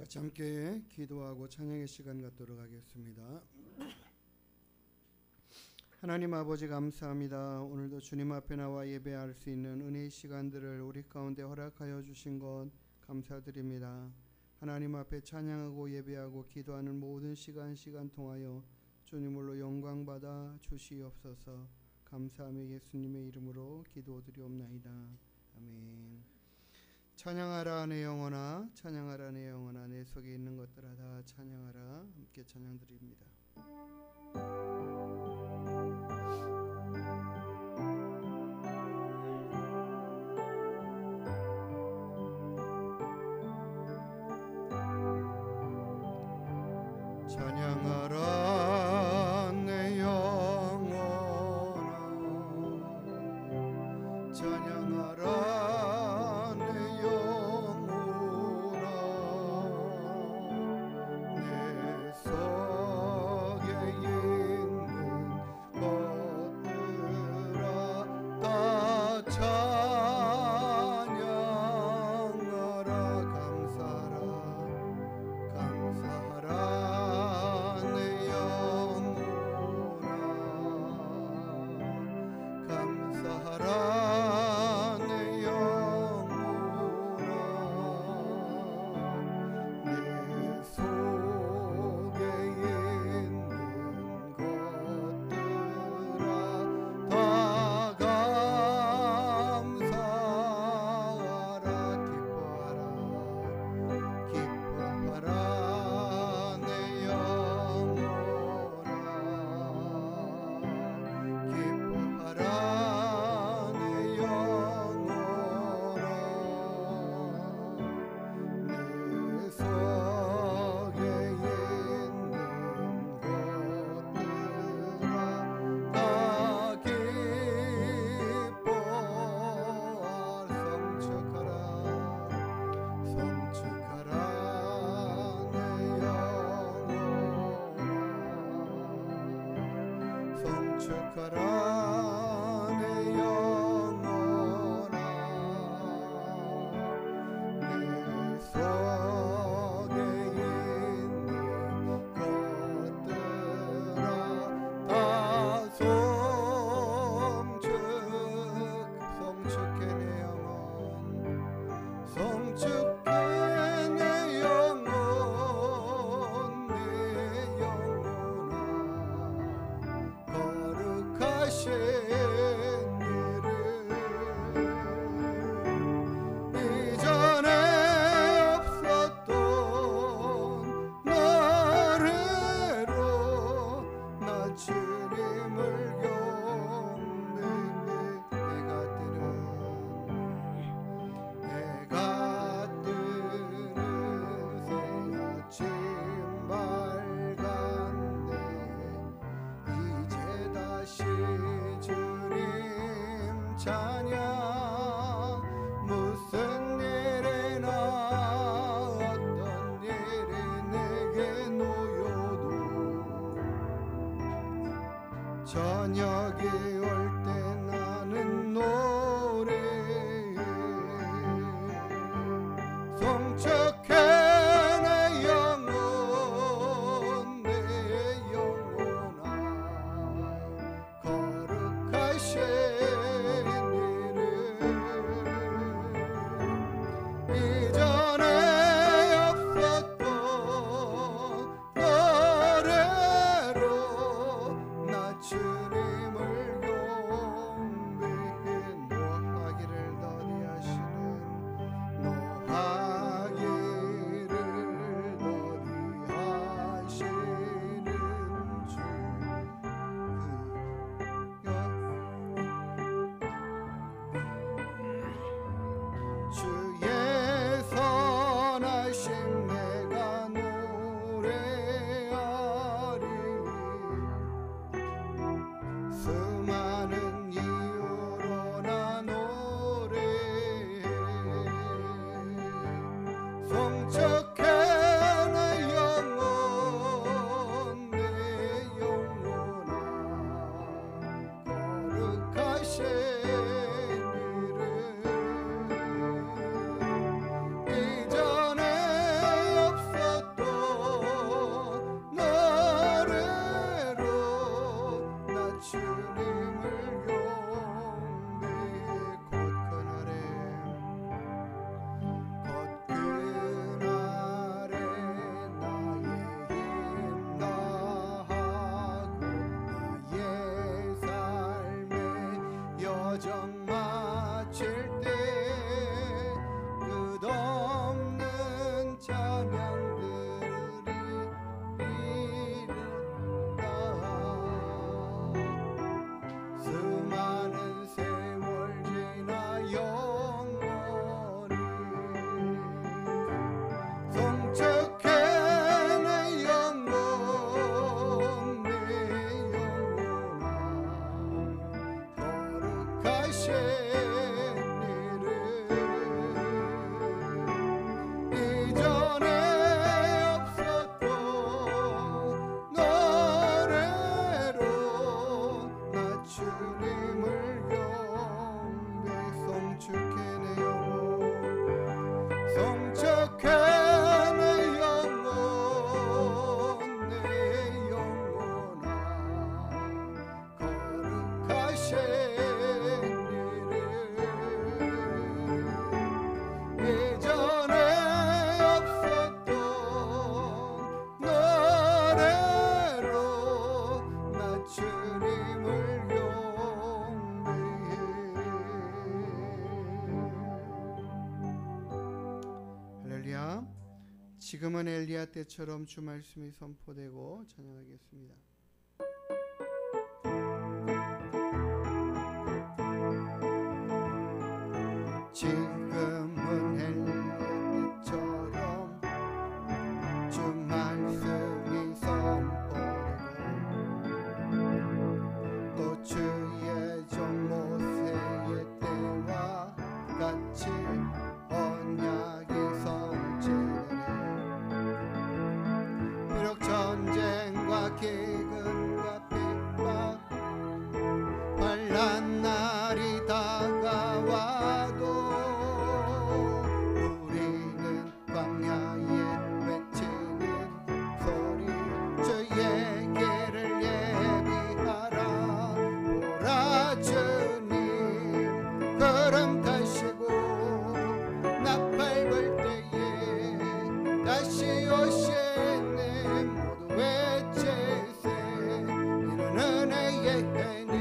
같이 함께 기도하고 찬양의 시간 갖도록 하겠습니다. 하나님 아버지 감사합니다. 오늘도 주님 앞에 나와 예배할 수 있는 은혜의 시간들을 우리 가운데 허락하여 주신 것 감사드립니다. 하나님 앞에 찬양하고 예배하고 기도하는 모든 시간 통하여 주님으로 영광받아 주시옵소서. 감사하며 예수님의 이름으로 기도드리옵나이다. 아멘. 찬양하라 내 영혼아, 찬양하라 내 영혼아, 내 속에 있는 것들아 다 찬양하라. 함께 찬양드립니다. 찬양하라 내 영혼아, 찬양하라 저녁이 올 때 나는 노래해 송축해 내 영혼 내 영혼아 거룩하신 이름 이전에 없었던 노래로 나 주님을 지금은 엘리야 때처럼 주 말씀이 선포되고 찬양하겠습니다. 지금은 엘리야 때처럼 주 말씀이 선포되고 또 주의 종 모세의 때와 같이 언약이 성취되네. 비록 전쟁과 기근과 핍박 환난 날이 다가와도 우리는 광야에 외치는 소리 주의 길을 예비하라. 보라 주님 구름 타시고 나팔 불 때에 다시 오시네. 모두 외치세. 이는 은혜의 해니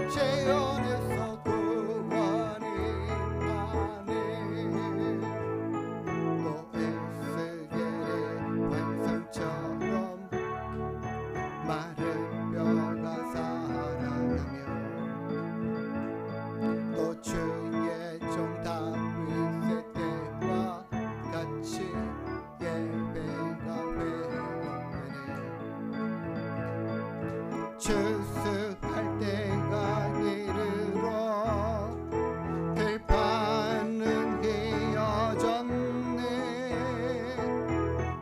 시온에서 구원이 임하네. 또 에스겔의 환상처럼 마른 뼈가 살아나며 또 주의 종 다윗의 때와 같이 예배가 회복되네. 추수할 때가 이르러 들판은 휘어졌네.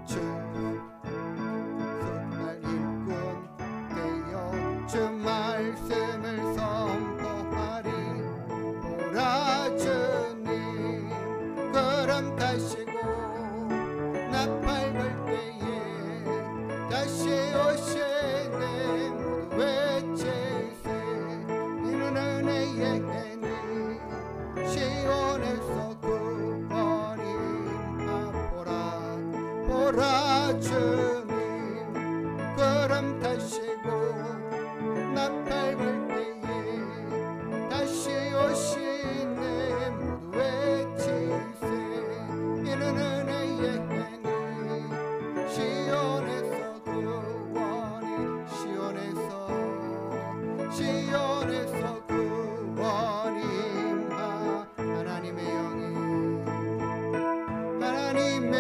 추수할 일꾼 되어 주 말씀을 선포하리. 보라 주님 구름 타시고 나팔 불 때에 다시 오시네. 모두 외치세. 이는 은혜의 해니 시온에서 구원이 임하보라. 보라 주님 구름 타시고 나팔 불 때에 다시 오시네. 모두 외치세. 이는 은혜의 해니 시온에서 구원이 시온에서 구원이 임하. 하나님의 영이 하나님의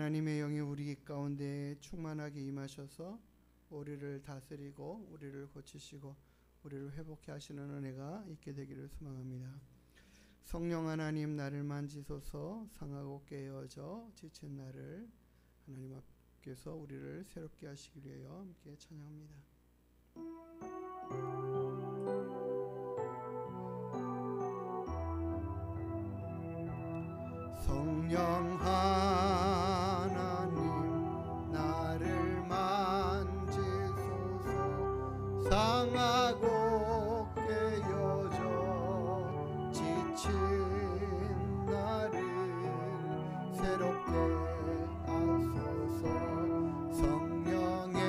하나님의 영이 우리 가운데 충만하게 임하셔서 우리를 다스리고 우리를 고치시고 우리를 회복케 하시는 은혜가 있게 되기를 소망합니다. 성령 하나님, 나를 만지소서. 상하고 깨어져 지친 나를 하나님 앞에서 우리를 새롭게 하시기 위하여 함께 찬양합니다. 성령 하나님, 나를 만지소서. 상하고 깨어져 지친 나를 새롭게 하소서. 성령의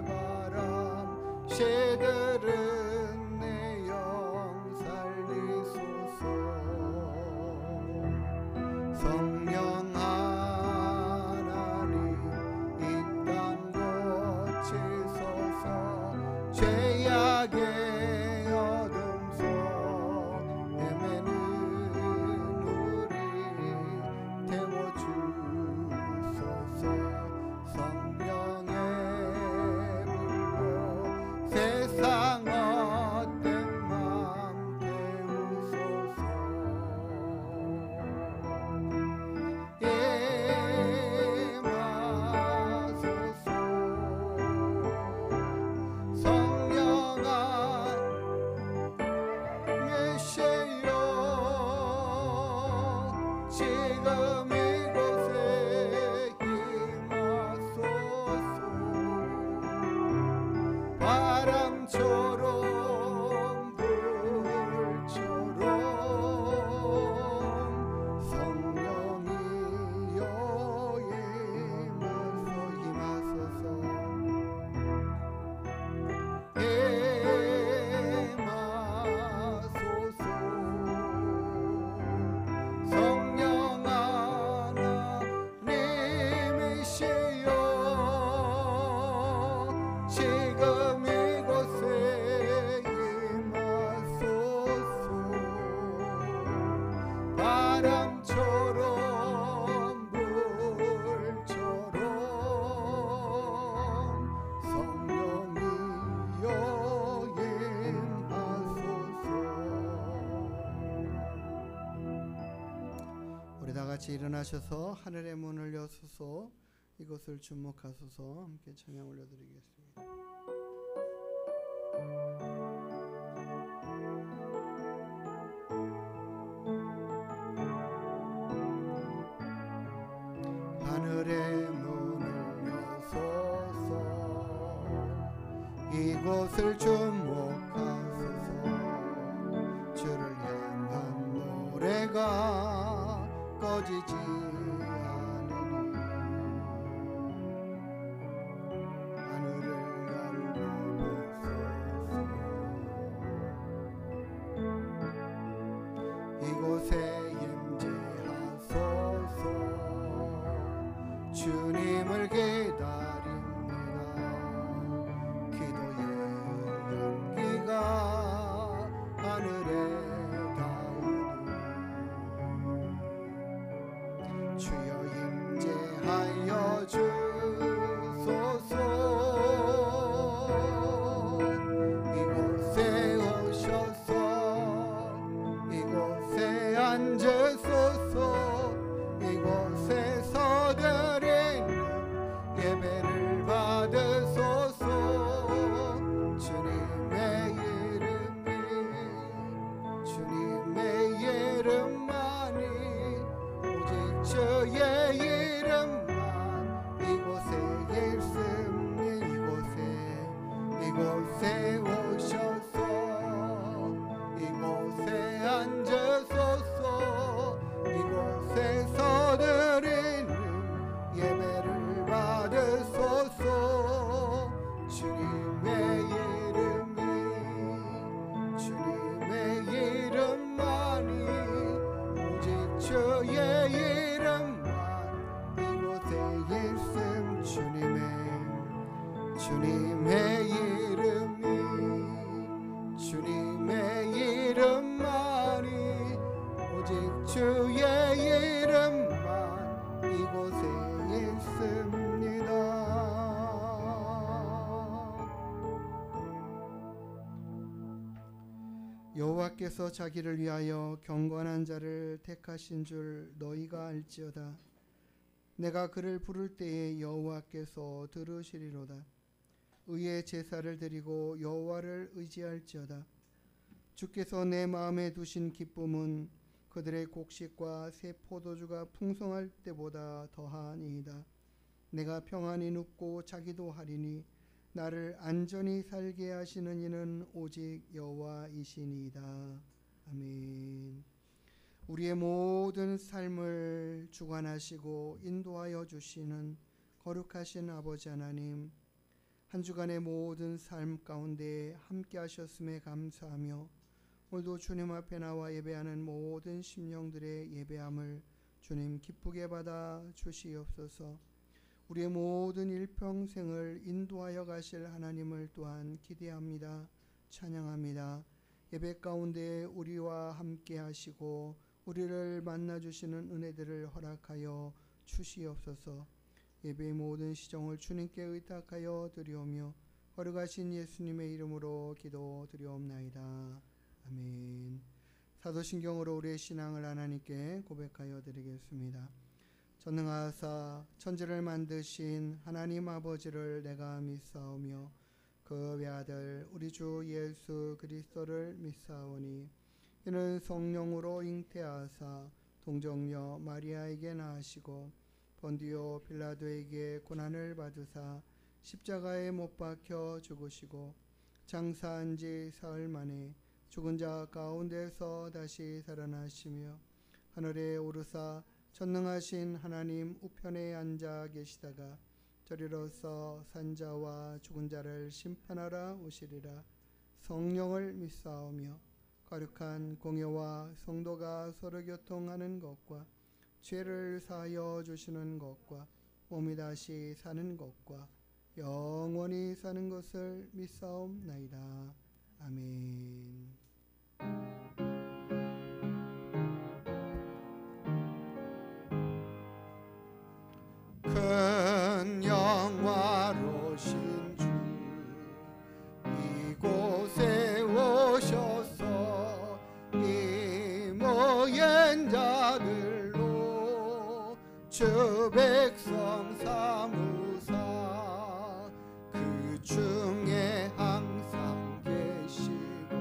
바람 새들은 내 영 살리소서. 성령 하나님, 이 땅 고치소서. 죄악의 어둠 속 헤매는 우리 태워주소서. 성령의 불로 세상 헛된 맘 태우소서. 바람처럼 불처럼 성령이여 임하소서. 임하소서. 성령 하나님이시여 지금 이곳에 임하소서. 바람처럼 불처럼 성령이여 임하소서. 우리 다 같이 일어나셔서 하늘의 문을 여소서. 이것을 주목하소서. 함께 찬양 올려드리겠습니다. 하늘의 문을 여소서. 이곳을 주목하소서. 주를 향한 노래가 꺼지지 않으니 하늘을 열어보소서. 이곳에 임재하소서. 주님을 기다립니다. 기도의 연기가 하늘에 닿으니 주여 임재하여 주소서. 이곳에 오셔서 이곳에 앉으소서. 이곳에서 드리는 예배를 받으소서. 주님의 이름만이 오직 주의 이름만 이곳에 있으니 이곳에 오셔서 이곳에 앉으소서. 이곳에서 드리는 예배를 받으소서. 주님의 이름만이 오직 주의 이름만 이곳에 있음. 주님의 이름만이 오직 주의 이름만 이곳에 곳에 있습니다. 여호와께서 자기를 위하여 경건한 자를 택하신 줄 너희가 알지어다. 내가 그를 부를 때에 여호와께서 들으시리로다. 의의 제사를 드리고 여호와를 의지할지어다. 주께서 내 마음에 두신 기쁨은 그들의 곡식과 새 포도주가 풍성할 때보다 더하니이다. 내가 평안히 눕고 자기도 하리니 나를 안전히 살게 하시는 이는 오직 여호와이시니이다. 아멘. 우리의 모든 삶을 주관하시고 인도하여 주시는 거룩하신 아버지 하나님, 한 주간의 모든 삶 가운데 함께 하셨음에 감사하며 오늘도 주님 앞에 나와 예배하는 모든 심령들의 예배함을 주님 기쁘게 받아 주시옵소서. 우리의 모든 일평생을 인도하여 가실 하나님을 또한 기대합니다. 찬양합니다. 예배 가운데 우리와 함께 하시고 우리를 만나주시는 은혜들을 허락하여 주시옵소서. 예배의 모든 시정을 주님께 의탁하여 드리오며 거룩하신 예수님의 이름으로 기도드리옵나이다. 아멘. 사도신경으로 우리의 신앙을 하나님께 고백하여 드리겠습니다. 전능하사 천지를 만드신 하나님 아버지를 내가 믿사오며 그 외아들 우리 주 예수 그리스도를 믿사오니 이는 성령으로 잉태하사 동정녀 마리아에게 나시고 본디오 빌라도에게 고난을 받으사 십자가에 못 박혀 죽으시고 장사한 지 사흘 만에 죽은 자 가운데서 다시 살아나시며 하늘에 오르사 전능하신 하나님 우편에 앉아 계시다가 저리로서 산자와 죽은 자를 심판하러 오시리라. 성령을 믿사오며 거룩한 공회와 성도가 서로 교통하는 것과 죄를 사하여 주시는 것과 몸이 다시 사는 것과 영원히 사는 것을 믿사옵나이다. 아멘. 큰 영화로신 주 이곳에 오셔서 이 모인 자들로 주 백성 삼으사 그 중에 항상 계시고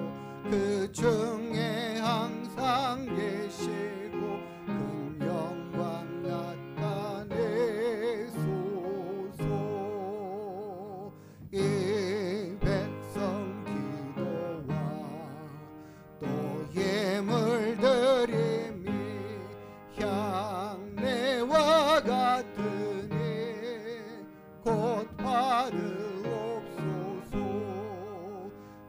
그 중에 항상 계시고 큰 영광 나타내소서. 이 백성 기도와 또 예물 드림이 향내와 같으니 곧 받으옵소서.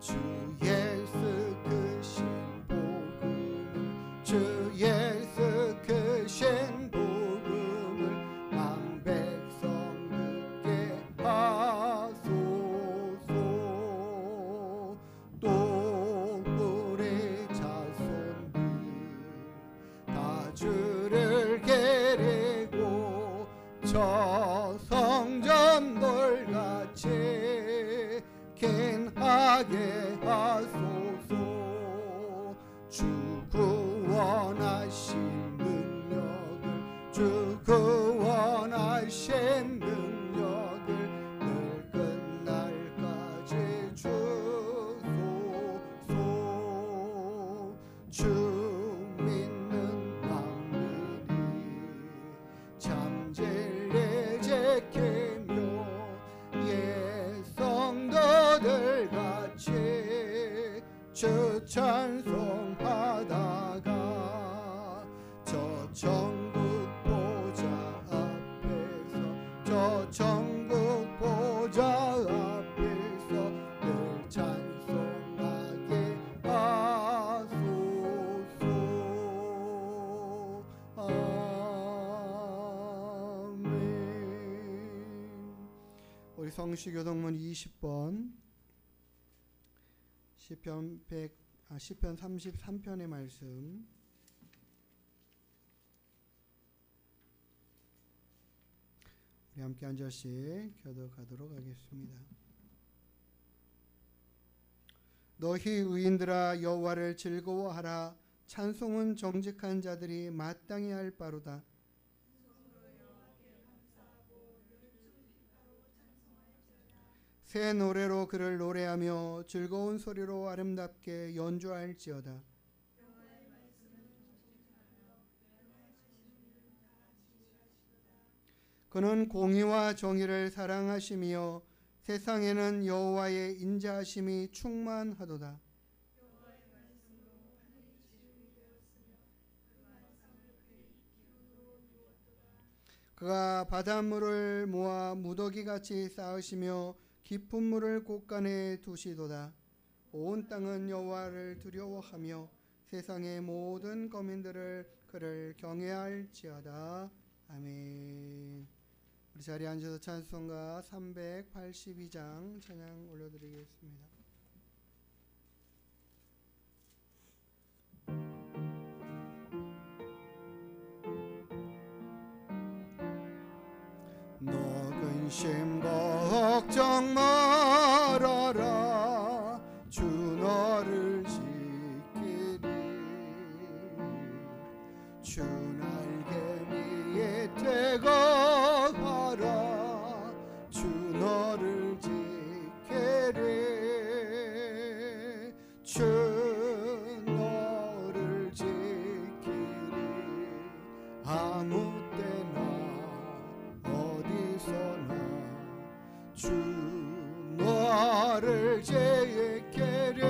주 예수 크신 복음을 주 예수 크신 복음을 만 백성 듣게 하소서. 또 우리 자손들 다 주를 기리고 저 성전 돌같이 긴하게 하소서. 주 구원하신 능력을 주 구원하신 능력을 늘 끝날까지 주소서. 주 믿는 마음들이 참 진리 지키며 예성도들 같이 주 찬송하다가 저 천국 보좌 앞에서 저 천국 보좌 앞에서 늘 찬송하게 하소서. 아멘. 우리 성시교동문 20번 시편 33편의 말씀 우리 함께 한 절씩 교독하도록 하겠습니다. 너희 의인들아 여호와를 즐거워하라. 찬송은 정직한 자들이 마땅히 할 바로다. 새 노래로 그를 노래하며 즐거운 소리로 아름답게 연주할지어다. 그는 공의와 정의를 사랑하시며 세상에는 여호와의 인자하심이 충만하도다. 그가 바닷물을 모아 무더기같이 쌓으시며 깊은 물을 곳간에 두시도다. 온 땅은 여호와를 두려워하며 세상의 모든 거민들을 그를 경외할지어다. 아멘. 우리 자리에 앉아서 찬송가 382장 찬양 올려드리겠습니다. 너 근심 걱정 말아라. 주 너를 지키리. 주 날개 밑에 거하라. 주 너를 지키리. 주 너를 지키리. 아무 주 너를 지키리.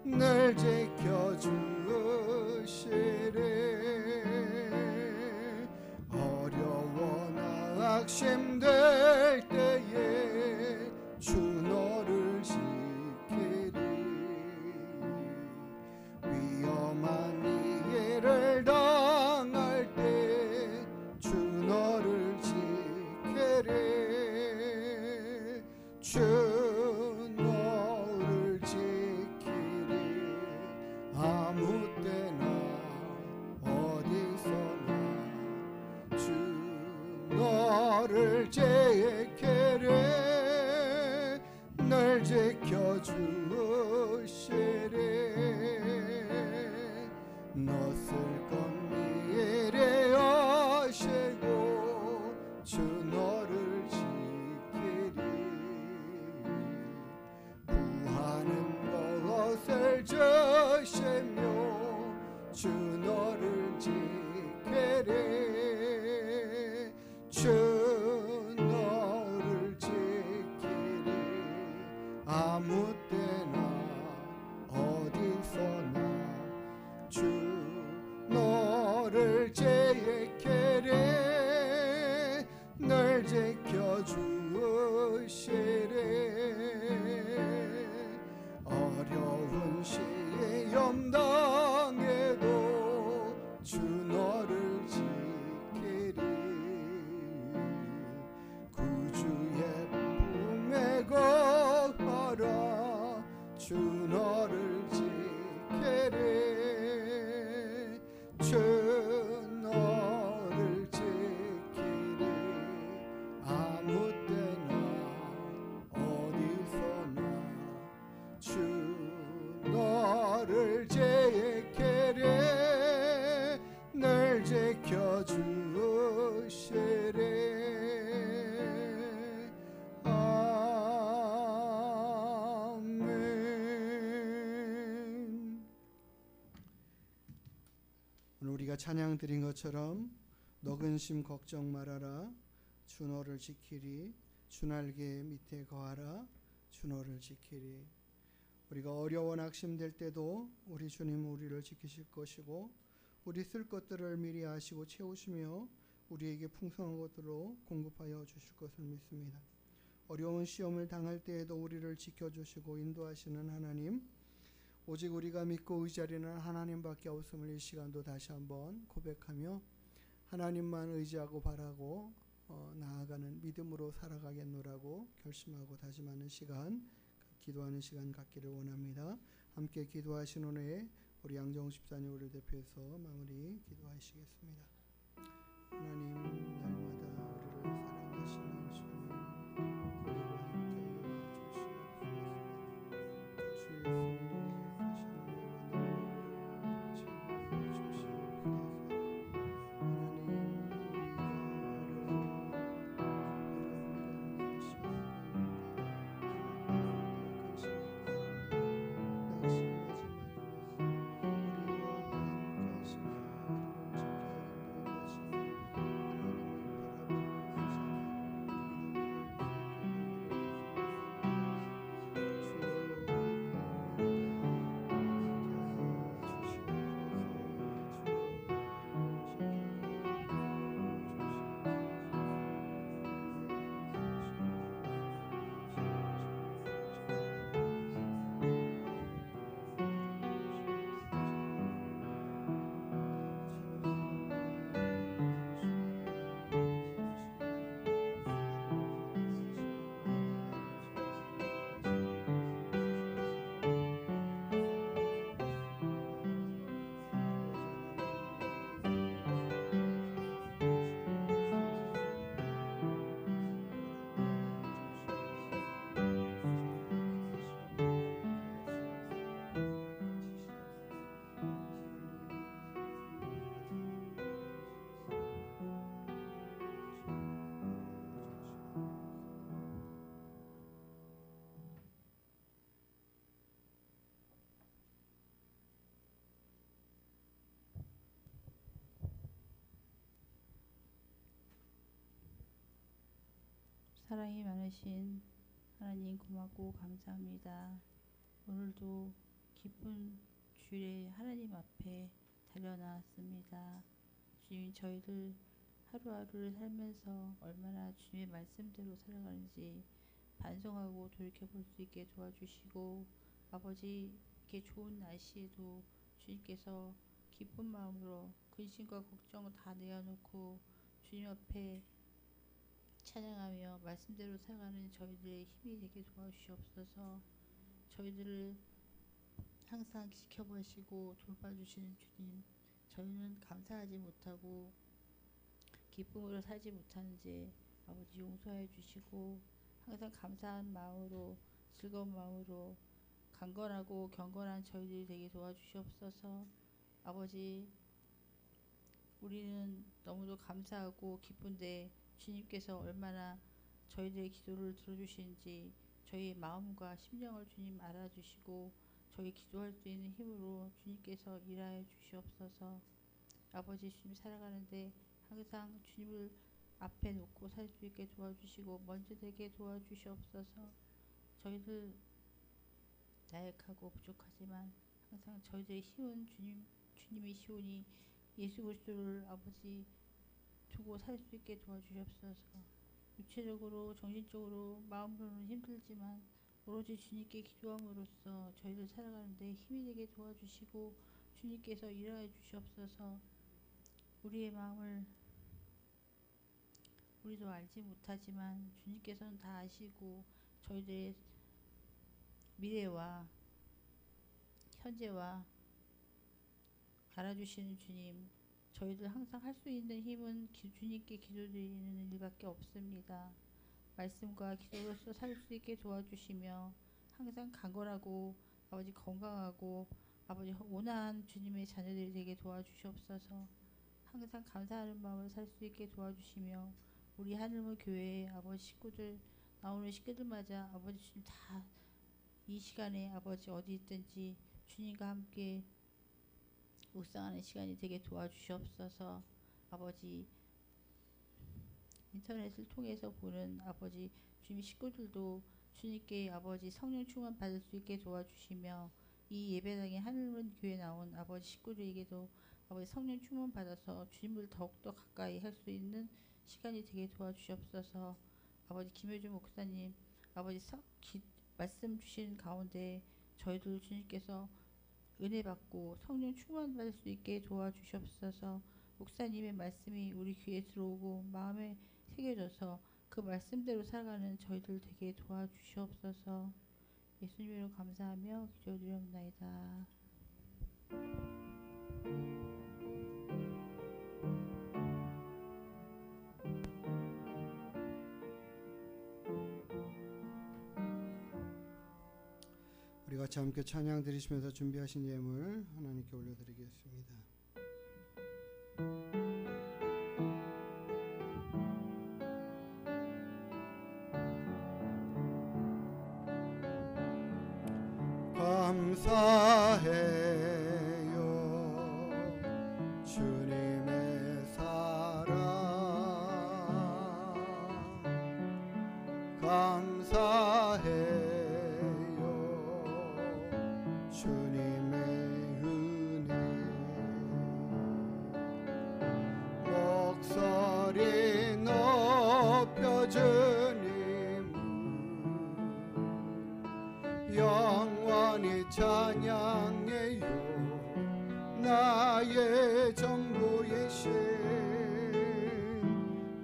늘 지켜주시리. 어려워 낙심될 때에 주 너를 지키리. 위험한 일을 당할 때 주 너를 지키리. 주 너를 지키리. 아무 때나 어디서나 주 너를 지키리. 늘 지켜주시리. 너 쓸건 미리 아시고 주 너를 지키리. 구하는 것을 주시며 주 너를 지키리. 주 너를 지키리. 아무 때나 어디서나 주 너를 지키리. 늘 지켜주시리. 어려운 시험 당해도 주 너를 지키리. 구주의 품에 거하라. 주 너를 지키리. 주 너를 지키리. 아무 때나 어디서나 주 너를 지키리. 늘 지켜주시리. 아멘. 오늘 우리가 찬양 드린 것처럼 너 근심 걱정 말아라. 주 너를 지키리. 주 날개 밑에 거하라. 주 너를 지키리. 우리가 어려워 낙심될 때도 우리 주님 우리를 지키실 것이고 우리 쓸 것들을 미리 아시고 채우시며 우리에게 풍성한 것들로 공급하여 주실 것을 믿습니다. 어려운 시험을 당할 때에도 우리를 지켜주시고 인도하시는 하나님, 오직 우리가 믿고 의지하리는 하나님밖에 없음을 이 시간도 다시 한번 고백하며 하나님만 의지하고 바라고 나아가는 믿음으로 살아가겠노라고 결심하고 다짐하는 시간, 기도하는 시간 갖기를 원합니다. 함께 기도하신 후에 우리 양정우 집사님 우리를 대표해서 마무리 기도하시겠습니다. 하나님, 날마다 사랑이 많으신 하나님 고맙고 감사합니다. 오늘도 기쁜 주일에 하나님 앞에 달려나왔습니다. 주님, 저희들 하루하루를 살면서 얼마나 주님의 말씀대로 살아가는지 반성하고 돌이켜볼 수 있게 도와주시고, 아버지, 이렇게 좋은 날씨에도 주님께서 기쁜 마음으로 근심과 걱정 다 내어놓고 주님 앞에 찬양하며 말씀대로 살아가는 저희들의 힘이 되게 도와주시옵소서. 저희들을 항상 지켜보시고 돌봐주시는 주님, 저희는 감사하지 못하고 기쁨으로 살지 못하는지 아버지 용서해 주시고, 항상 감사한 마음으로, 즐거운 마음으로 강건하고 경건한 저희들이 되게 도와주시옵소서. 아버지, 우리는 너무도 감사하고 기쁜데 주님께서 얼마나 저희들의 기도를 들어주시는지 저희의 마음과 심령을 주님 알아주시고 저희 기도할 수 있는 힘으로 주님께서 일하여 주시옵소서. 아버지, 주님 살아가는데 항상 주님을 앞에 놓고 살 수 있게 도와주시고 먼저 되게 도와주시옵소서. 저희들 나약하고 부족하지만 항상 저희들의 힘은 주님이 시오니 예수 그리스도를 아버지 두고 살 수 있게 도와주시옵소서. 육체적으로 정신적으로 마음으로는 힘들지만 오로지 주님께 기도함으로써 저희들 살아가는데 힘이 되게 도와주시고 주님께서 일하여 주시옵소서. 우리의 마음을 우리도 알지 못하지만 주님께서는 다 아시고 저희들의 미래와 현재와 알아주시는 주님, 저희들 항상 할 수 있는 힘은 주님께 기도드리는 일밖에 없습니다. 말씀과 기도로서 살 수 있게 도와주시며 항상 강건하고 아버지 건강하고 아버지 온화한 주님의 자녀들이 되게 도와주시옵소서. 항상 감사하는 마음을 살 수 있게 도와주시며 우리 하늘문 교회의 아버지 식구들, 나오는 식구들마저 아버지 주님 다 이 시간에 아버지 어디 있든지 주님과 함께 묵상하는 시간이 되게 도와주시옵소서. 아버지, 인터넷을 통해서 보는 아버지 주님 식구들도 주님께 아버지 성령 충만 받을 수 있게 도와주시며 이 예배당에 하늘문 교회 나온 아버지 식구들에게도 아버지 성령 충만 받아서 주님을 더욱더 가까이 할 수 있는 시간이 되게 도와주시옵소서. 아버지 김효준 목사님 아버지 말씀 주신 가운데 저희들 주님께서 은혜 받고 성령 충만 받을 수 있게 도와주시옵소서. 목사님의 말씀이 우리 귀에 들어오고 마음에 새겨져서 그 말씀대로 살아가는 저희들 되게 도와주시옵소서. 예수님으로 감사하며 기도드리옵나이다. 우리 같이 함께 찬양 드리시면서 준비하신 예물 하나님께 올려드리겠습니다. 감사해요 주님의 사랑, 감사해요 주님의 은혜. 목소리 높여 주님을 영원히 찬양해요. 나의 전부이신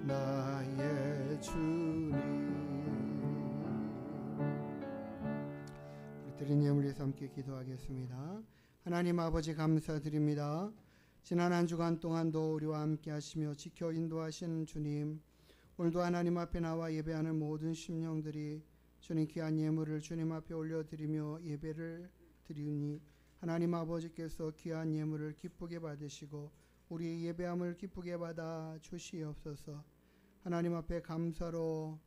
나의 주님. 우리 드린 예물 위해서 함께 기도하겠습니다. 하나님 아버지, 감사드립니다. 지난 한 주간 동안도 우리와 함께 하시며 지켜 인도하시는 주님, 오늘도 하나님 앞에 나와 예배하는 모든 심령들이 주님 귀한 예물을 주님 앞에 올려드리며 예배를 드리니 하나님 아버지께서 귀한 예물을 기쁘게 받으시고 우리의 예배함을 기쁘게 받아 주시옵소서. 하나님 앞에 감사로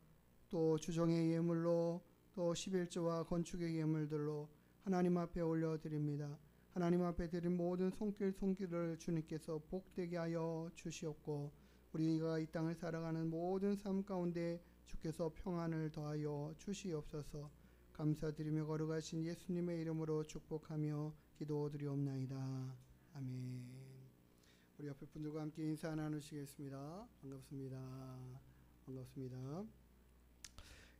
또 주정의 예물로 또 11조와 건축의 예물들로 하나님 앞에 올려드립니다. 하나님 앞에 드린 모든 손길을 주님께서 복되게 하여 주시옵고 우리가 이 땅을 살아가는 모든 삶 가운데 주께서 평안을 더하여 주시옵소서. 감사드리며 거룩하신 예수님의 이름으로 축복하며 기도드리옵나이다. 아멘. 우리 옆에 분들과 함께 인사 나누시겠습니다. 반갑습니다. 반갑습니다.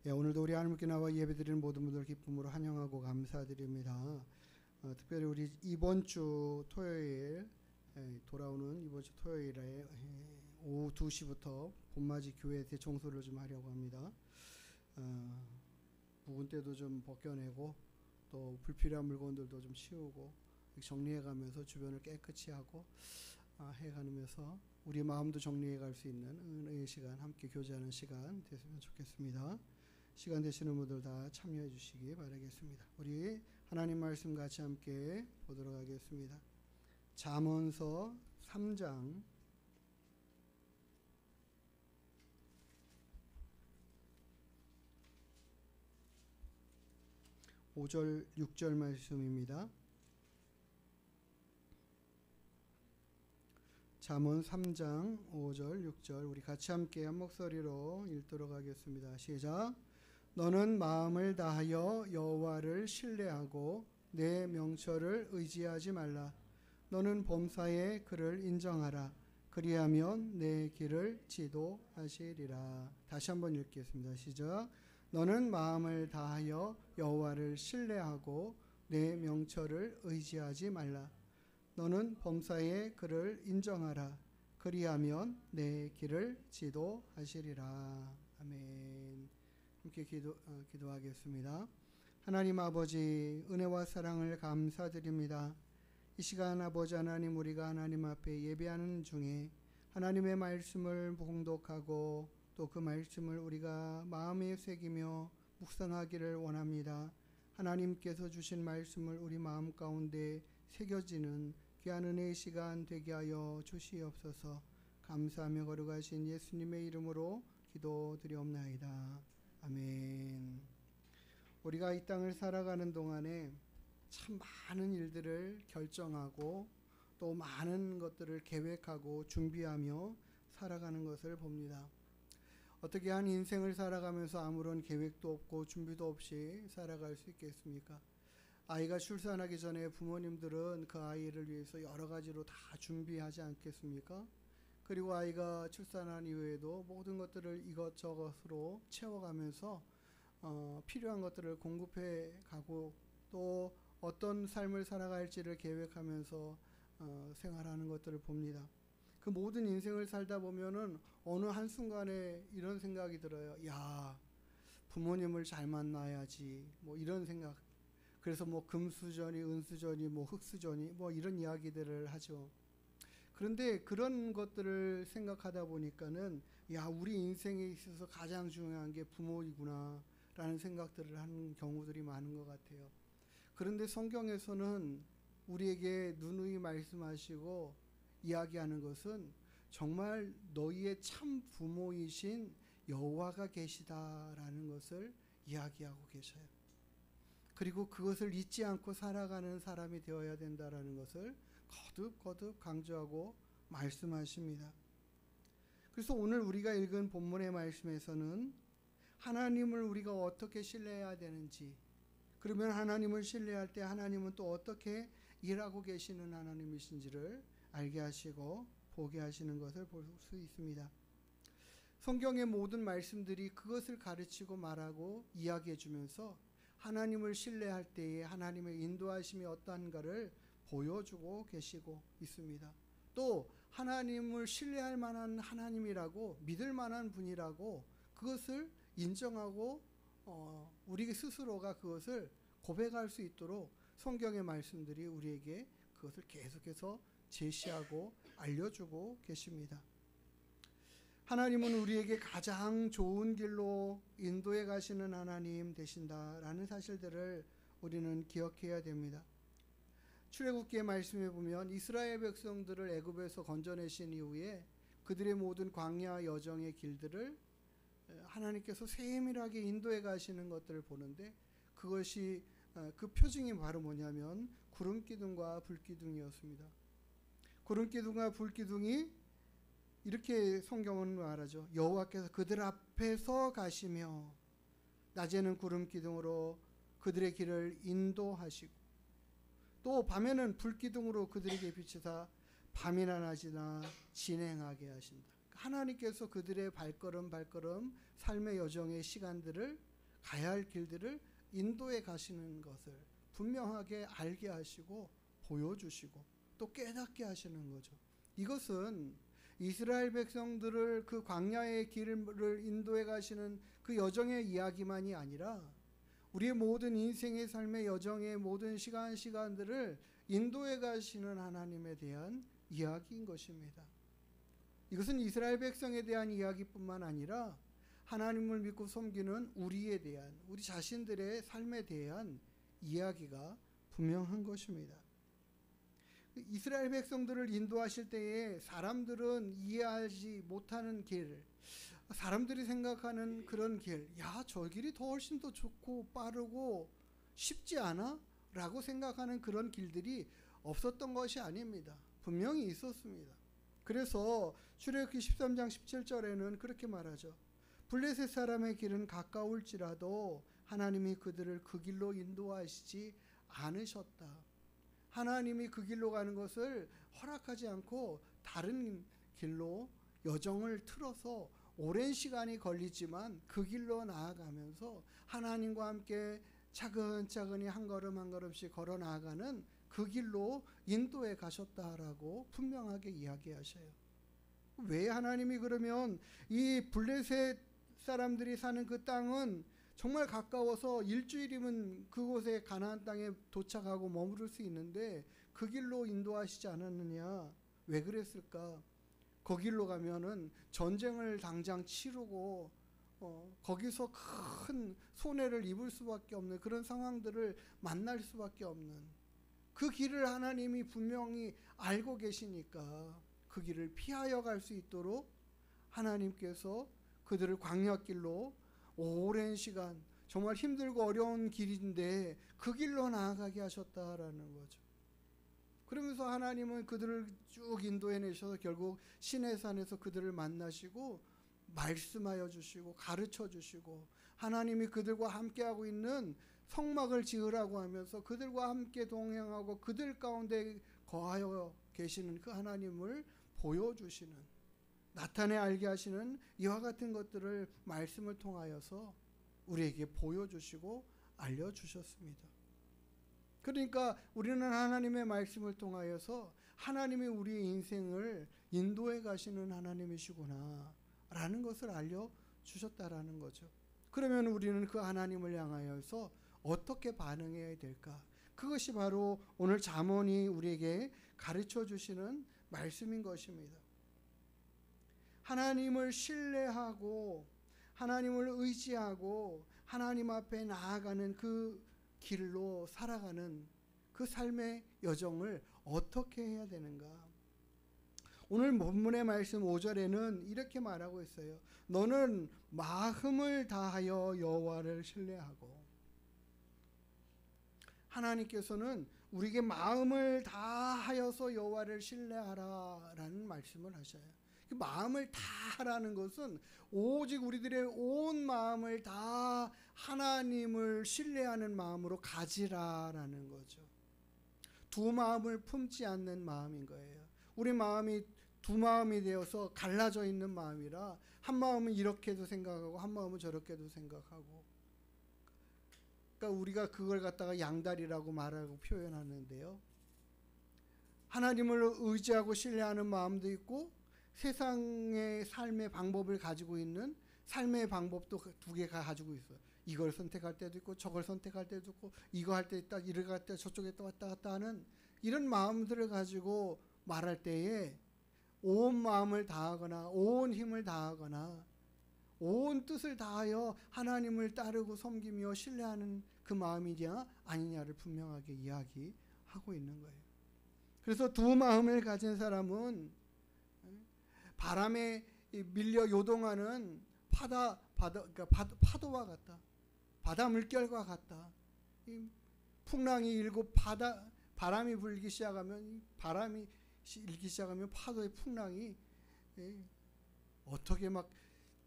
예, 오늘도 우리 하나님께 나와 예배드리는 모든 분들 기쁨으로 환영하고 감사드립니다. 특별히 우리 이번 주 토요일 돌아오는 이번 주 토요일에 오후 2시부터 봄맞이 교회 대청소를 좀 하려고 합니다. 묵은 때도 좀 벗겨내고 또 불필요한 물건들도 좀 치우고 정리해가면서 주변을 깨끗이 하고 해가면서 우리 마음도 정리해갈 수 있는 은혜의 시간, 함께 교제하는 시간 됐으면 좋겠습니다. 시간 되시는 분들 다 참여해 주시기 바라겠습니다. 우리 하나님 말씀 같이 함께 보도록 하겠습니다. 잠언서 3장 5절 6절 말씀입니다. 잠언 3장 5절 6절 우리 같이 함께 한 목소리로 읽도록 하겠습니다. 시작. 너는 마음을 다하여 여호와를 신뢰하고 내 명철을 의지하지 말라. 너는 범사에 그를 인정하라. 그리하면 내 길을 지도하시리라. 다시 한번 읽겠습니다. 시작. 너는 마음을 다하여 여호와를 신뢰하고 내 명철을 의지하지 말라. 너는 범사에 그를 인정하라. 그리하면 내 길을 지도하시리라. 아멘. 함께 기도하겠습니다. 하나님 아버지, 은혜와 사랑을 감사드립니다. 이 시간 아버지 하나님, 우리가 하나님 앞에 예배하는 중에 하나님의 말씀을 봉독하고 또 그 말씀을 우리가 마음에 새기며 묵상하기를 원합니다. 하나님께서 주신 말씀을 우리 마음 가운데 새겨지는 귀한 은혜의 시간 되게 하여 주시옵소서. 감사하며 거룩하신 예수님의 이름으로 기도드리옵나이다. 아멘. 우리가 이 땅을 살아가는 동안에 참 많은 일들을 결정하고 또 많은 것들을 계획하고 준비하며 살아가는 것을 봅니다. 어떻게 한 인생을 살아가면서 아무런 계획도 없고 준비도 없이 살아갈 수 있겠습니까? 아이가 출산하기 전에 부모님들은 그 아이를 위해서 여러 가지로 다 준비하지 않겠습니까? 그리고 아이가 출산한 이후에도 모든 것들을 이것저것으로 채워가면서 필요한 것들을 공급해 가고 또 어떤 삶을 살아갈지를 계획하면서 생활하는 것들을 봅니다. 그 모든 인생을 살다 보면은 어느 한순간에 이런 생각이 들어요. 야, 부모님을 잘 만나야지. 뭐 이런 생각. 그래서 뭐 금수저니 은수저니 뭐 흙수저니 뭐 이런 이야기들을 하죠. 그런데 그런 것들을 생각하다 보니까는 야, 우리 인생에 있어서 가장 중요한 게 부모이구나 라는 생각들을 하는 경우들이 많은 것 같아요. 그런데 성경에서는 우리에게 누누이 말씀하시고 이야기하는 것은 정말 너희의 참 부모이신 여호와가 계시다라는 것을 이야기하고 계셔요. 그리고 그것을 잊지 않고 살아가는 사람이 되어야 된다라는 것을 거듭 강조하고 말씀하십니다. 그래서 오늘 우리가 읽은 본문의 말씀에서는 하나님을 우리가 어떻게 신뢰해야 되는지, 그러면 하나님을 신뢰할 때 하나님은 또 어떻게 일하고 계시는 하나님이신지를 알게 하시고 보게 하시는 것을 볼 수 있습니다. 성경의 모든 말씀들이 그것을 가르치고 말하고 이야기해 주면서 하나님을 신뢰할 때에 하나님의 인도하심이 어떠한가를 보여주고 계시고 있습니다. 또 하나님을 신뢰할 만한 하나님이라고 믿을 만한 분이라고 그것을 인정하고 우리 스스로가 그것을 고백할 수 있도록 성경의 말씀들이 우리에게 그것을 계속해서 제시하고 알려주고 계십니다. 하나님은 우리에게 가장 좋은 길로 인도해 가시는 하나님 되신다라는 사실들을 우리는 기억해야 됩니다. 출애굽기의 말씀에 보면 이스라엘 백성들을 애굽에서 건져내신 이후에 그들의 모든 광야 여정의 길들을 하나님께서 세밀하게 인도해 가시는 것들을 보는데 그것이 그 표징이 바로 뭐냐면 구름 기둥과 불 기둥이었습니다. 구름 기둥과 불 기둥이 이렇게 성경은 말하죠. 여호와께서 그들 앞에서 가시며 낮에는 구름 기둥으로 그들의 길을 인도하시고 또 밤에는 불 기둥으로 그들에게 비치사 밤이나 낮이나 진행하게 하신다. 하나님께서 그들의 발걸음 삶의 여정의 시간들을 가야 할 길들을 인도해 가시는 것을 분명하게 알게 하시고 보여주시고 또 깨닫게 하시는 거죠. 이것은 이스라엘 백성들을 그 광야의 길을 인도해 가시는 그 여정의 이야기만이 아니라 우리의 모든 인생의 삶의 여정의 모든 시간들을 인도해 가시는 하나님에 대한 이야기인 것입니다. 이것은 이스라엘 백성에 대한 이야기뿐만 아니라 하나님을 믿고 섬기는 우리에 대한, 우리 자신들의 삶에 대한 이야기가 분명한 것입니다. 이스라엘 백성들을 인도하실 때에 사람들은 이해하지 못하는 길, 사람들이 생각하는 그런 길, 야, 저 길이 더 훨씬 더 좋고 빠르고 쉽지 않아? 라고 생각하는 그런 길들이 없었던 것이 아닙니다. 분명히 있었습니다. 그래서 출애굽기 13장 17절에는 그렇게 말하죠. 블레셋 사람의 길은 가까울지라도 하나님이 그들을 그 길로 인도하시지 않으셨다. 하나님이 그 길로 가는 것을 허락하지 않고 다른 길로 여정을 틀어서 오랜 시간이 걸리지만 그 길로 나아가면서 하나님과 함께 차근차근히 한 걸음 한 걸음씩 걸어 나아가는 그 길로 인도해 가셨다라고 분명하게 이야기하셔요. 왜 하나님이 그러면 이 블레셋 사람들이 사는 그 땅은 정말 가까워서 일주일이면 그곳에 가나안 땅에 도착하고 머무를 수 있는데 그 길로 인도하시지 않았느냐? 왜 그랬을까? 그 길로 가면은 전쟁을 당장 치르고 거기서 큰 손해를 입을 수밖에 없는 그런 상황들을 만날 수밖에 없는 그 길을 하나님이 분명히 알고 계시니까 그 길을 피하여 갈 수 있도록 하나님께서 그들을 광야길로 오랜 시간 정말 힘들고 어려운 길인데 그 길로 나아가게 하셨다라는 거죠. 그러면서 하나님은 그들을 쭉 인도해내셔서 결국 시내산에서 그들을 만나시고 말씀하여 주시고 가르쳐 주시고 하나님이 그들과 함께하고 있는 성막을 지으라고 하면서 그들과 함께 동행하고 그들 가운데 거하여 계시는 그 하나님을 보여주시는 나타내 알게 하시는 이와 같은 것들을 말씀을 통하여서 우리에게 보여주시고 알려주셨습니다. 그러니까 우리는 하나님의 말씀을 통하여서 하나님이 우리의 인생을 인도해 가시는 하나님이시구나 라는 것을 알려주셨다라는 거죠. 그러면 우리는 그 하나님을 향하여서 어떻게 반응해야 될까? 그것이 바로 오늘 잠언이 우리에게 가르쳐 주시는 말씀인 것입니다. 하나님을 신뢰하고 하나님을 의지하고 하나님 앞에 나아가는 그 길로 살아가는 그 삶의 여정을 어떻게 해야 되는가? 오늘 본문의 말씀 5절에는 이렇게 말하고 있어요. 너는 마음을 다하여 여호와를 신뢰하고. 하나님께서는 우리에게 마음을 다하여서 여호와를 신뢰하라라는 말씀을 하셔요. 마음을 다하라는 것은 오직 우리들의 온 마음을 다 하나님을 신뢰하는 마음으로 가지라라는 거죠. 두 마음을 품지 않는 마음인 거예요. 우리 마음이 두 마음이 되어서 갈라져 있는 마음이라 한 마음은 이렇게도 생각하고 한 마음은 저렇게도 생각하고, 그러니까 우리가 그걸 갖다가 양다리라고 말하고 표현하는데요. 하나님을 의지하고 신뢰하는 마음도 있고 세상의 삶의 방법을 가지고 있는 삶의 방법도 두 개가 가지고 있어요. 이걸 선택할 때도 있고 저걸 선택할 때도 있고 이거 할 때 있다 이렇게 할 때 저쪽에 또 왔다 갔다 하는 이런 마음들을 가지고 말할 때에 온 마음을 다하거나 온 힘을 다하거나 온 뜻을 다하여 하나님을 따르고 섬기며 신뢰하는 그 마음이냐 아니냐를 분명하게 이야기하고 있는 거예요. 그래서 두 마음을 가진 사람은 바람에 밀려 요동하는 그러니까 파도와 같다. 바다 물결과 같다. 이 풍랑이 일고 바람이 불기 시작하면 바람이 일기 시작하면 파도의 풍랑이 어떻게 막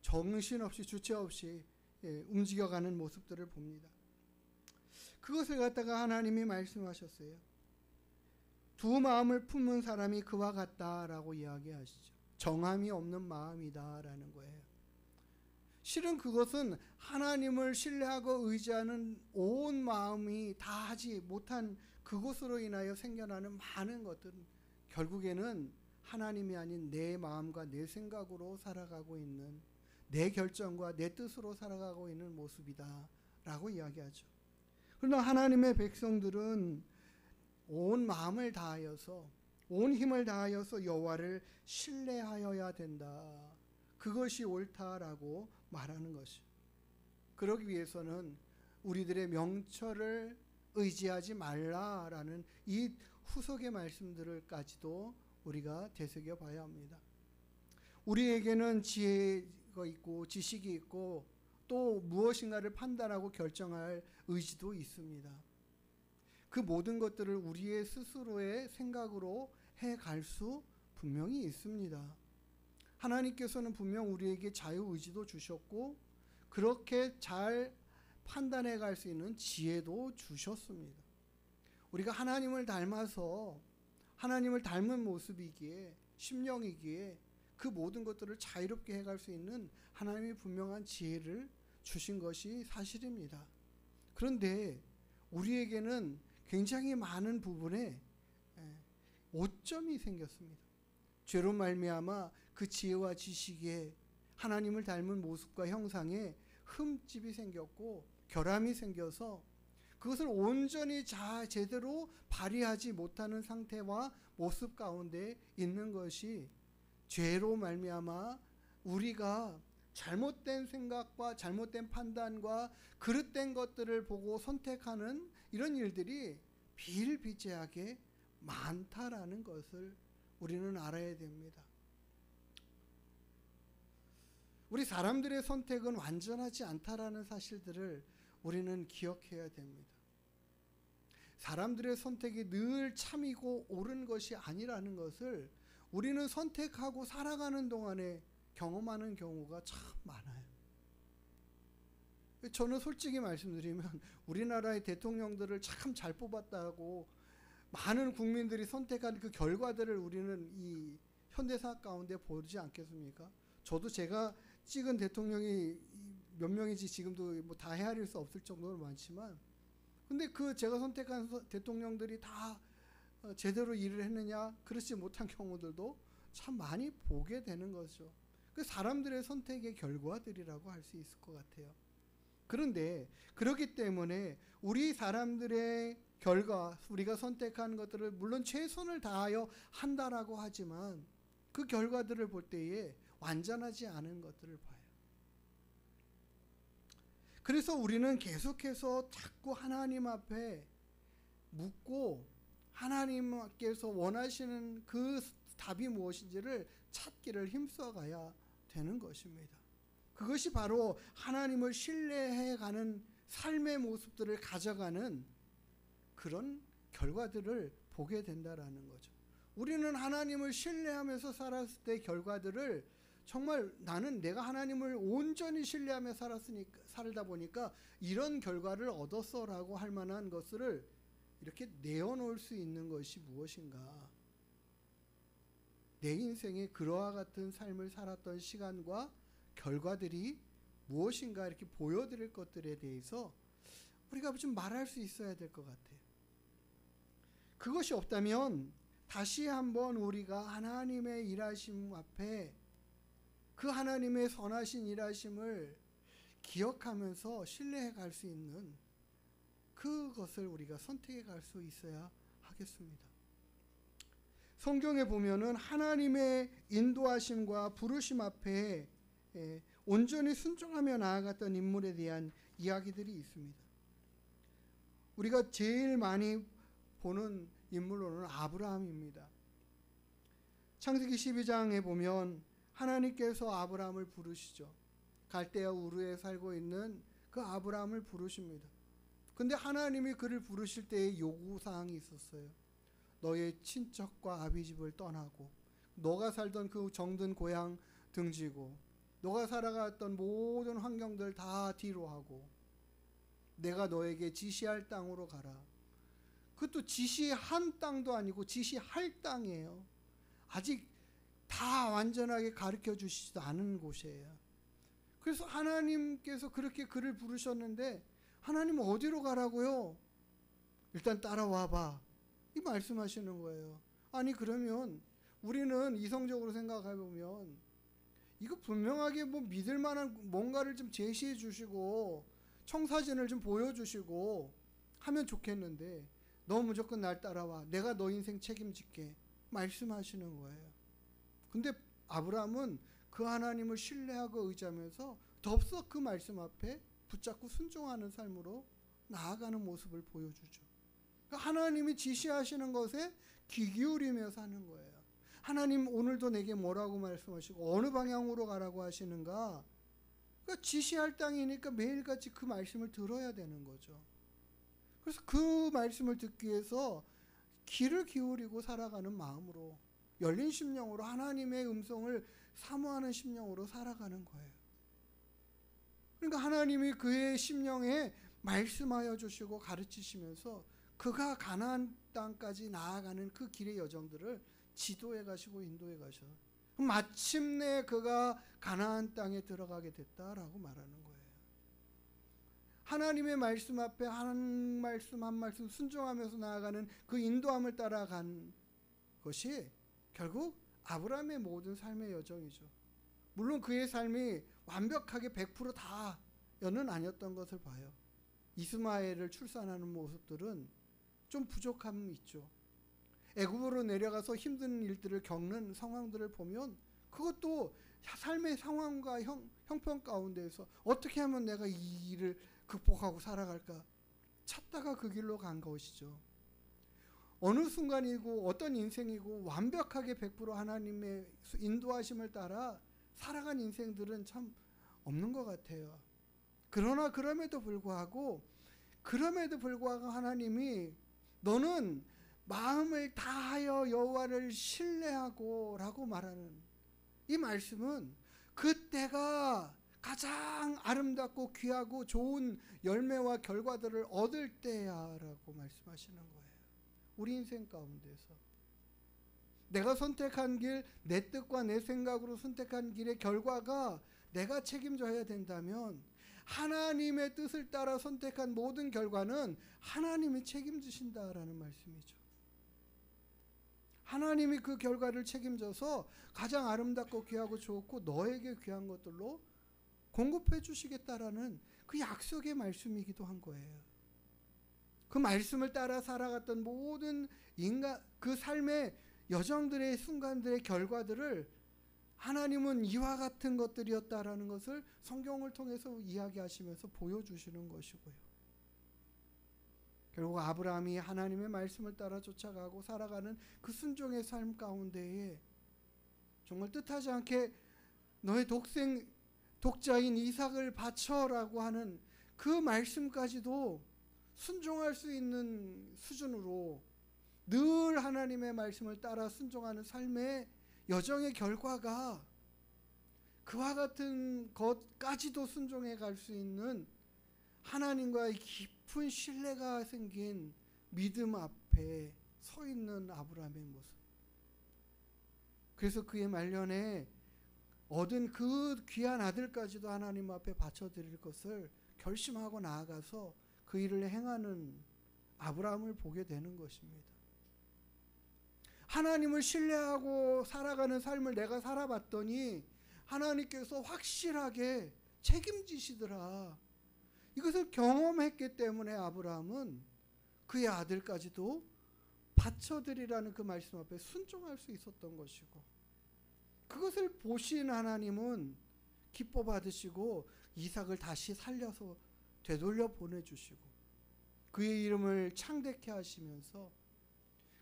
정신없이 주체없이 움직여가는 모습들을 봅니다. 그것을 갖다가 하나님이 말씀하셨어요. 두 마음을 품은 사람이 그와 같다라고 이야기하시죠. 정함이 없는 마음이다라는 거예요. 실은 그것은 하나님을 신뢰하고 의지하는 온 마음이 다 하지 못한 그것으로 인하여 생겨나는 많은 것들은 결국에는 하나님이 아닌 내 마음과 내 생각으로 살아가고 있는, 내 결정과 내 뜻으로 살아가고 있는 모습이다 라고 이야기하죠. 그러나 하나님의 백성들은 온 마음을 다하여서, 온 힘을 다하여서 여호와를 신뢰하여야 된다, 그것이 옳다라고 말하는 것이죠. 그러기 위해서는 우리들의 명철을 의지하지 말라라는 이 후속의 말씀들까지도 우리가 되새겨 봐야 합니다. 우리에게는 지혜가 있고 지식이 있고 또 무엇인가를 판단하고 결정할 의지도 있습니다. 그 모든 것들을 우리의 스스로의 생각으로 해갈 수 분명히 있습니다. 하나님께서는 분명 우리에게 자유의지도 주셨고 그렇게 잘 판단해 갈 수 있는 지혜도 주셨습니다. 우리가 하나님을 닮아서 하나님을 닮은 모습이기에, 심령이기에 그 모든 것들을 자유롭게 해갈 수 있는 하나님이 분명한 지혜를 주신 것이 사실입니다. 그런데 우리에게는 굉장히 많은 부분에 오점이 생겼습니다. 죄로 말미암아 그 지혜와 지식에 하나님을 닮은 모습과 형상에 흠집이 생겼고 결함이 생겨서 그것을 온전히 제대로 발휘하지 못하는 상태와 모습 가운데 있는 것이 죄로 말미암아 우리가 잘못된 생각과 잘못된 판단과 그릇된 것들을 보고 선택하는 이런 일들이 비일비재하게 많다라는 것을 우리는 알아야 됩니다. 우리 사람들의 선택은 완전하지 않다라는 사실들을 우리는 기억해야 됩니다. 사람들의 선택이 늘 참이고 옳은 것이 아니라는 것을 우리는 선택하고 살아가는 동안에 경험하는 경우가 참 많아요. 저는 솔직히 말씀드리면 우리나라의 대통령들을 참 잘 뽑았다고 많은 국민들이 선택한 그 결과들을 우리는 이 현대사 가운데 보지 않겠습니까? 저도 제가 찍은 대통령이 몇 명인지 지금도 뭐 다 헤아릴 수 없을 정도로 많지만, 근데 그 제가 선택한 대통령들이 다 제대로 일을 했느냐? 그렇지 못한 경우들도 참 많이 보게 되는 거죠. 그 사람들의 선택의 결과들이라고 할 수 있을 것 같아요. 그런데 그렇기 때문에 우리 사람들의 결과, 우리가 선택한 것들을 물론 최선을 다하여 한다라고 하지만 그 결과들을 볼 때에 완전하지 않은 것들을 봐요. 그래서 우리는 계속해서 자꾸 하나님 앞에 묻고 하나님께서 원하시는 그 답이 무엇인지를 찾기를 힘써가야 되는 것입니다. 그것이 바로 하나님을 신뢰해가는 삶의 모습들을 가져가는 그런 결과들을 보게 된다라는 거죠. 우리는 하나님을 신뢰하면서 살았을 때 결과들을 정말 나는 내가 하나님을 온전히 신뢰하며 살다 보니까 이런 결과를 얻었어라고 할 만한 것을 이렇게 내어놓을 수 있는 것이 무엇인가? 내 인생에 그러와 같은 삶을 살았던 시간과 결과들이 무엇인가 이렇게 보여드릴 것들에 대해서 우리가 좀 말할 수 있어야 될 것 같아요. 그것이 없다면 다시 한번 우리가 하나님의 일하심 앞에 그 하나님의 선하신 일하심을 기억하면서 신뢰해 갈 수 있는 그것을 우리가 선택해 갈 수 있어야 하겠습니다. 성경에 보면은 하나님의 인도하심과 부르심 앞에 온전히 순종하며 나아갔던 인물에 대한 이야기들이 있습니다. 우리가 제일 많이 보는 인물로는 아브라함입니다. 창세기 12장에 보면 하나님께서 아브라함을 부르시죠. 갈대아 우르에 살고 있는 그 아브라함을 부르십니다. 근데 하나님이 그를 부르실 때의 요구사항이 있었어요. 너의 친척과 아비집을 떠나고 너가 살던 그 정든 고향 등지고 너가 살아갔던 모든 환경들 다 뒤로 하고 내가 너에게 지시할 땅으로 가라. 그것도 지시한 땅도 아니고 지시할 땅이에요. 아직 다 완전하게 가르쳐 주시지도 않은 곳이에요. 그래서 하나님께서 그렇게 그를 부르셨는데 하나님은 어디로 가라고요? 일단 따라와 봐. 이 말씀하시는 거예요. 아니 그러면 우리는 이성적으로 생각해 보면 이거 분명하게 뭐 믿을 만한 뭔가를 좀 제시해 주시고 청사진을 좀 보여주시고 하면 좋겠는데 너 무조건 날 따라와. 내가 너 인생 책임질게. 말씀하시는 거예요. 근데 아브라함은 그 하나님을 신뢰하고 의지하면서 덥석 그 말씀 앞에 붙잡고 순종하는 삶으로 나아가는 모습을 보여주죠. 그러니까 하나님이 지시하시는 것에 귀 기울이며 사는 거예요. 하나님 오늘도 내게 뭐라고 말씀하시고 어느 방향으로 가라고 하시는가. 그러니까 지시할 땅이니까 매일같이 그 말씀을 들어야 되는 거죠. 그래서 그 말씀을 듣기 위해서 귀를 기울이고 살아가는 마음으로 열린 심령으로 하나님의 음성을 사모하는 심령으로 살아가는 거예요. 그러니까 하나님이 그의 심령에 말씀하여 주시고 가르치시면서 그가 가나안 땅까지 나아가는 그 길의 여정들을 지도해 가시고 인도해 가셔. 마침내 그가 가나안 땅에 들어가게 됐다라고 말하는 거예요. 하나님의 말씀 앞에 한 말씀 한 말씀 순종하면서 나아가는 그 인도함을 따라간 것이 결국 아브라함의 모든 삶의 여정이죠. 물론 그의 삶이 완벽하게 100% 다는 아니었던 것을 봐요. 이스마엘을 출산하는 모습들은 좀 부족함이 있죠. 애굽으로 내려가서 힘든 일들을 겪는 상황들을 보면 그것도 삶의 상황과 형편 가운데에서 어떻게 하면 내가 이 일을 극복하고 살아갈까 찾다가 그 길로 간 것이죠. 어느 순간이고 어떤 인생이고 완벽하게 100% 하나님의 인도하심을 따라 살아간 인생들은 참 없는 것 같아요. 그러나 그럼에도 불구하고 하나님이 너는 마음을 다하여 여호와를 신뢰하고 라고 말하는 이 말씀은 그때가 가장 아름답고 귀하고 좋은 열매와 결과들을 얻을 때야 라고 말씀하시는 거예요. 우리 인생 가운데서 내가 선택한 길, 내 뜻과 내 생각으로 선택한 길의 결과가 내가 책임져야 된다면 하나님의 뜻을 따라 선택한 모든 결과는 하나님이 책임지신다라는 말씀이죠. 하나님이 그 결과를 책임져서 가장 아름답고 귀하고 좋고 너에게 귀한 것들로 공급해 주시겠다라는 그 약속의 말씀이기도 한 거예요. 그 말씀을 따라 살아갔던 모든 인간 그 삶의 여정들의 순간들의 결과들을 하나님은 이와 같은 것들이었다라는 것을 성경을 통해서 이야기하시면서 보여주시는 것이고요. 결국 아브라함이 하나님의 말씀을 따라 쫓아가고 살아가는 그 순종의 삶 가운데에 정말 뜻하지 않게 너의 독자인 이삭을 바쳐라고 하는 그 말씀까지도 순종할 수 있는 수준으로 늘 하나님의 말씀을 따라 순종하는 삶의 여정의 결과가 그와 같은 것까지도 순종해 갈 수 있는 하나님과의 깊은 신뢰가 생긴 믿음 앞에 서 있는 아브라함의 모습. 그래서 그의 말년에 얻은 그 귀한 아들까지도 하나님 앞에 바쳐드릴 것을 결심하고 나아가서 그 일을 행하는 아브라함을 보게 되는 것입니다. 하나님을 신뢰하고 살아가는 삶을 내가 살아봤더니 하나님께서 확실하게 책임지시더라. 이것을 경험했기 때문에 아브라함은 그의 아들까지도 바쳐드리라는 그 말씀 앞에 순종할 수 있었던 것이고, 그것을 보신 하나님은 기뻐 받으시고 이삭을 다시 살려서 되돌려 보내주시고 그의 이름을 창대케 하시면서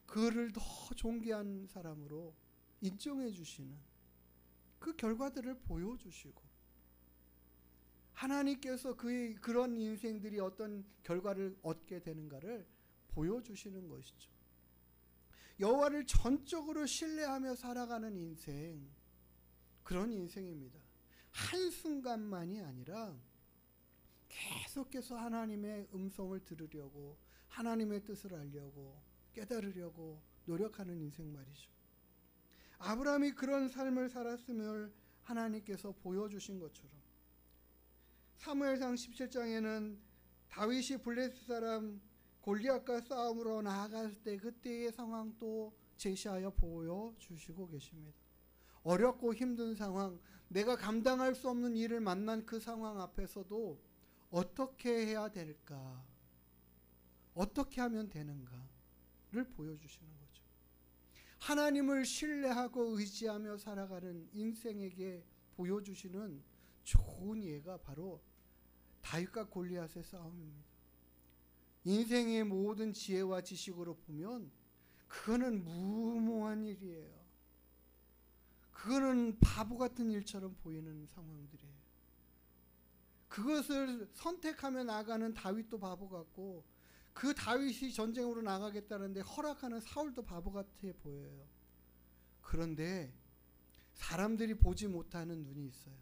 그를 더 존귀한 사람으로 인정해 주시는 그 결과들을 보여주시고, 하나님께서 그의 그런 인생들이 어떤 결과를 얻게 되는가를 보여주시는 것이죠. 여호와를 전적으로 신뢰하며 살아가는 인생, 그런 인생입니다. 한순간만이 아니라 계속해서 하나님의 음성을 들으려고, 하나님의 뜻을 알려고, 깨달으려고 노력하는 인생 말이죠. 아브라함이 그런 삶을 살았음을 하나님께서 보여주신 것처럼 사무엘상 17장에는 다윗이 블레셋 사람 골리앗과 싸움으로 나아갈 때 그때의 상황도 제시하여 보여주시고 계십니다. 어렵고 힘든 상황, 내가 감당할 수 없는 일을 만난 그 상황 앞에서도 어떻게 해야 될까? 어떻게 하면 되는가를 보여주시는 거죠. 하나님을 신뢰하고 의지하며 살아가는 인생에게 보여주시는 좋은 예가 바로 다윗과 골리앗의 싸움입니다. 인생의 모든 지혜와 지식으로 보면 그거는 무모한 일이에요. 그거는 바보 같은 일처럼 보이는 상황들이에요. 그것을 선택하며 나가는 다윗도 바보 같고, 그 다윗이 전쟁으로 나가겠다는데 허락하는 사울도 바보 같아 보여요. 그런데 사람들이 보지 못하는 눈이 있어요.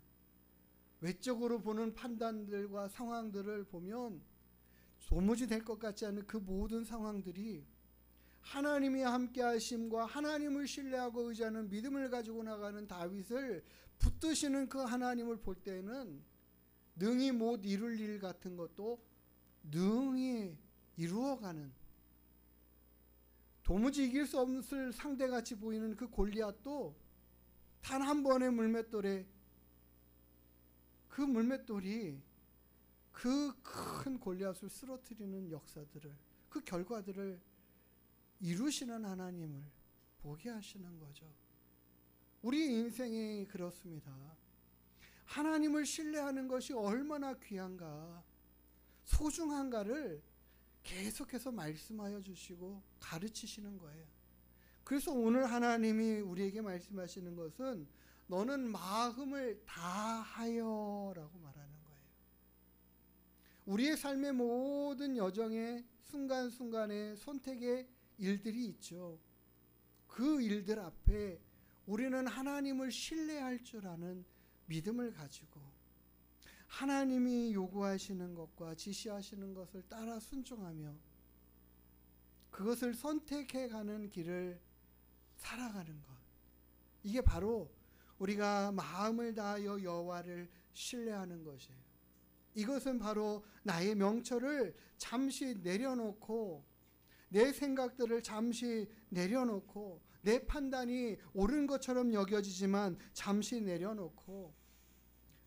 외적으로 보는 판단들과 상황들을 보면 도무지 될 것 같지 않은 그 모든 상황들이 하나님이 함께 하심과 하나님을 신뢰하고 의지하는 믿음을 가지고 나가는 다윗을 붙드시는 그 하나님을 볼 때는 능히 못 이룰 일 같은 것도 능히 이루어가는, 도무지 이길 수 없을 상대같이 보이는 그 골리앗도 단 한 번의 물맷돌에 그 물맷돌이 그 큰 골리앗을 쓰러뜨리는 역사들을, 그 결과들을 이루시는 하나님을 보게 하시는 거죠. 우리 인생이 그렇습니다. 하나님을 신뢰하는 것이 얼마나 귀한가, 소중한가를 계속해서 말씀하여 주시고 가르치시는 거예요. 그래서 오늘 하나님이 우리에게 말씀하시는 것은 너는 마음을 다하여 라고 말하는 거예요. 우리의 삶의 모든 여정의 순간순간의 선택의 일들이 있죠. 그 일들 앞에 우리는 하나님을 신뢰할 줄 아는 믿음을 가지고 하나님이 요구하시는 것과 지시하시는 것을 따라 순종하며 그것을 선택해가는 길을 살아가는 것, 이게 바로 우리가 마음을 다하여 여호와를 신뢰하는 것이에요. 이것은 바로 나의 명철을 잠시 내려놓고, 내 생각들을 잠시 내려놓고, 내 판단이 옳은 것처럼 여겨지지만 잠시 내려놓고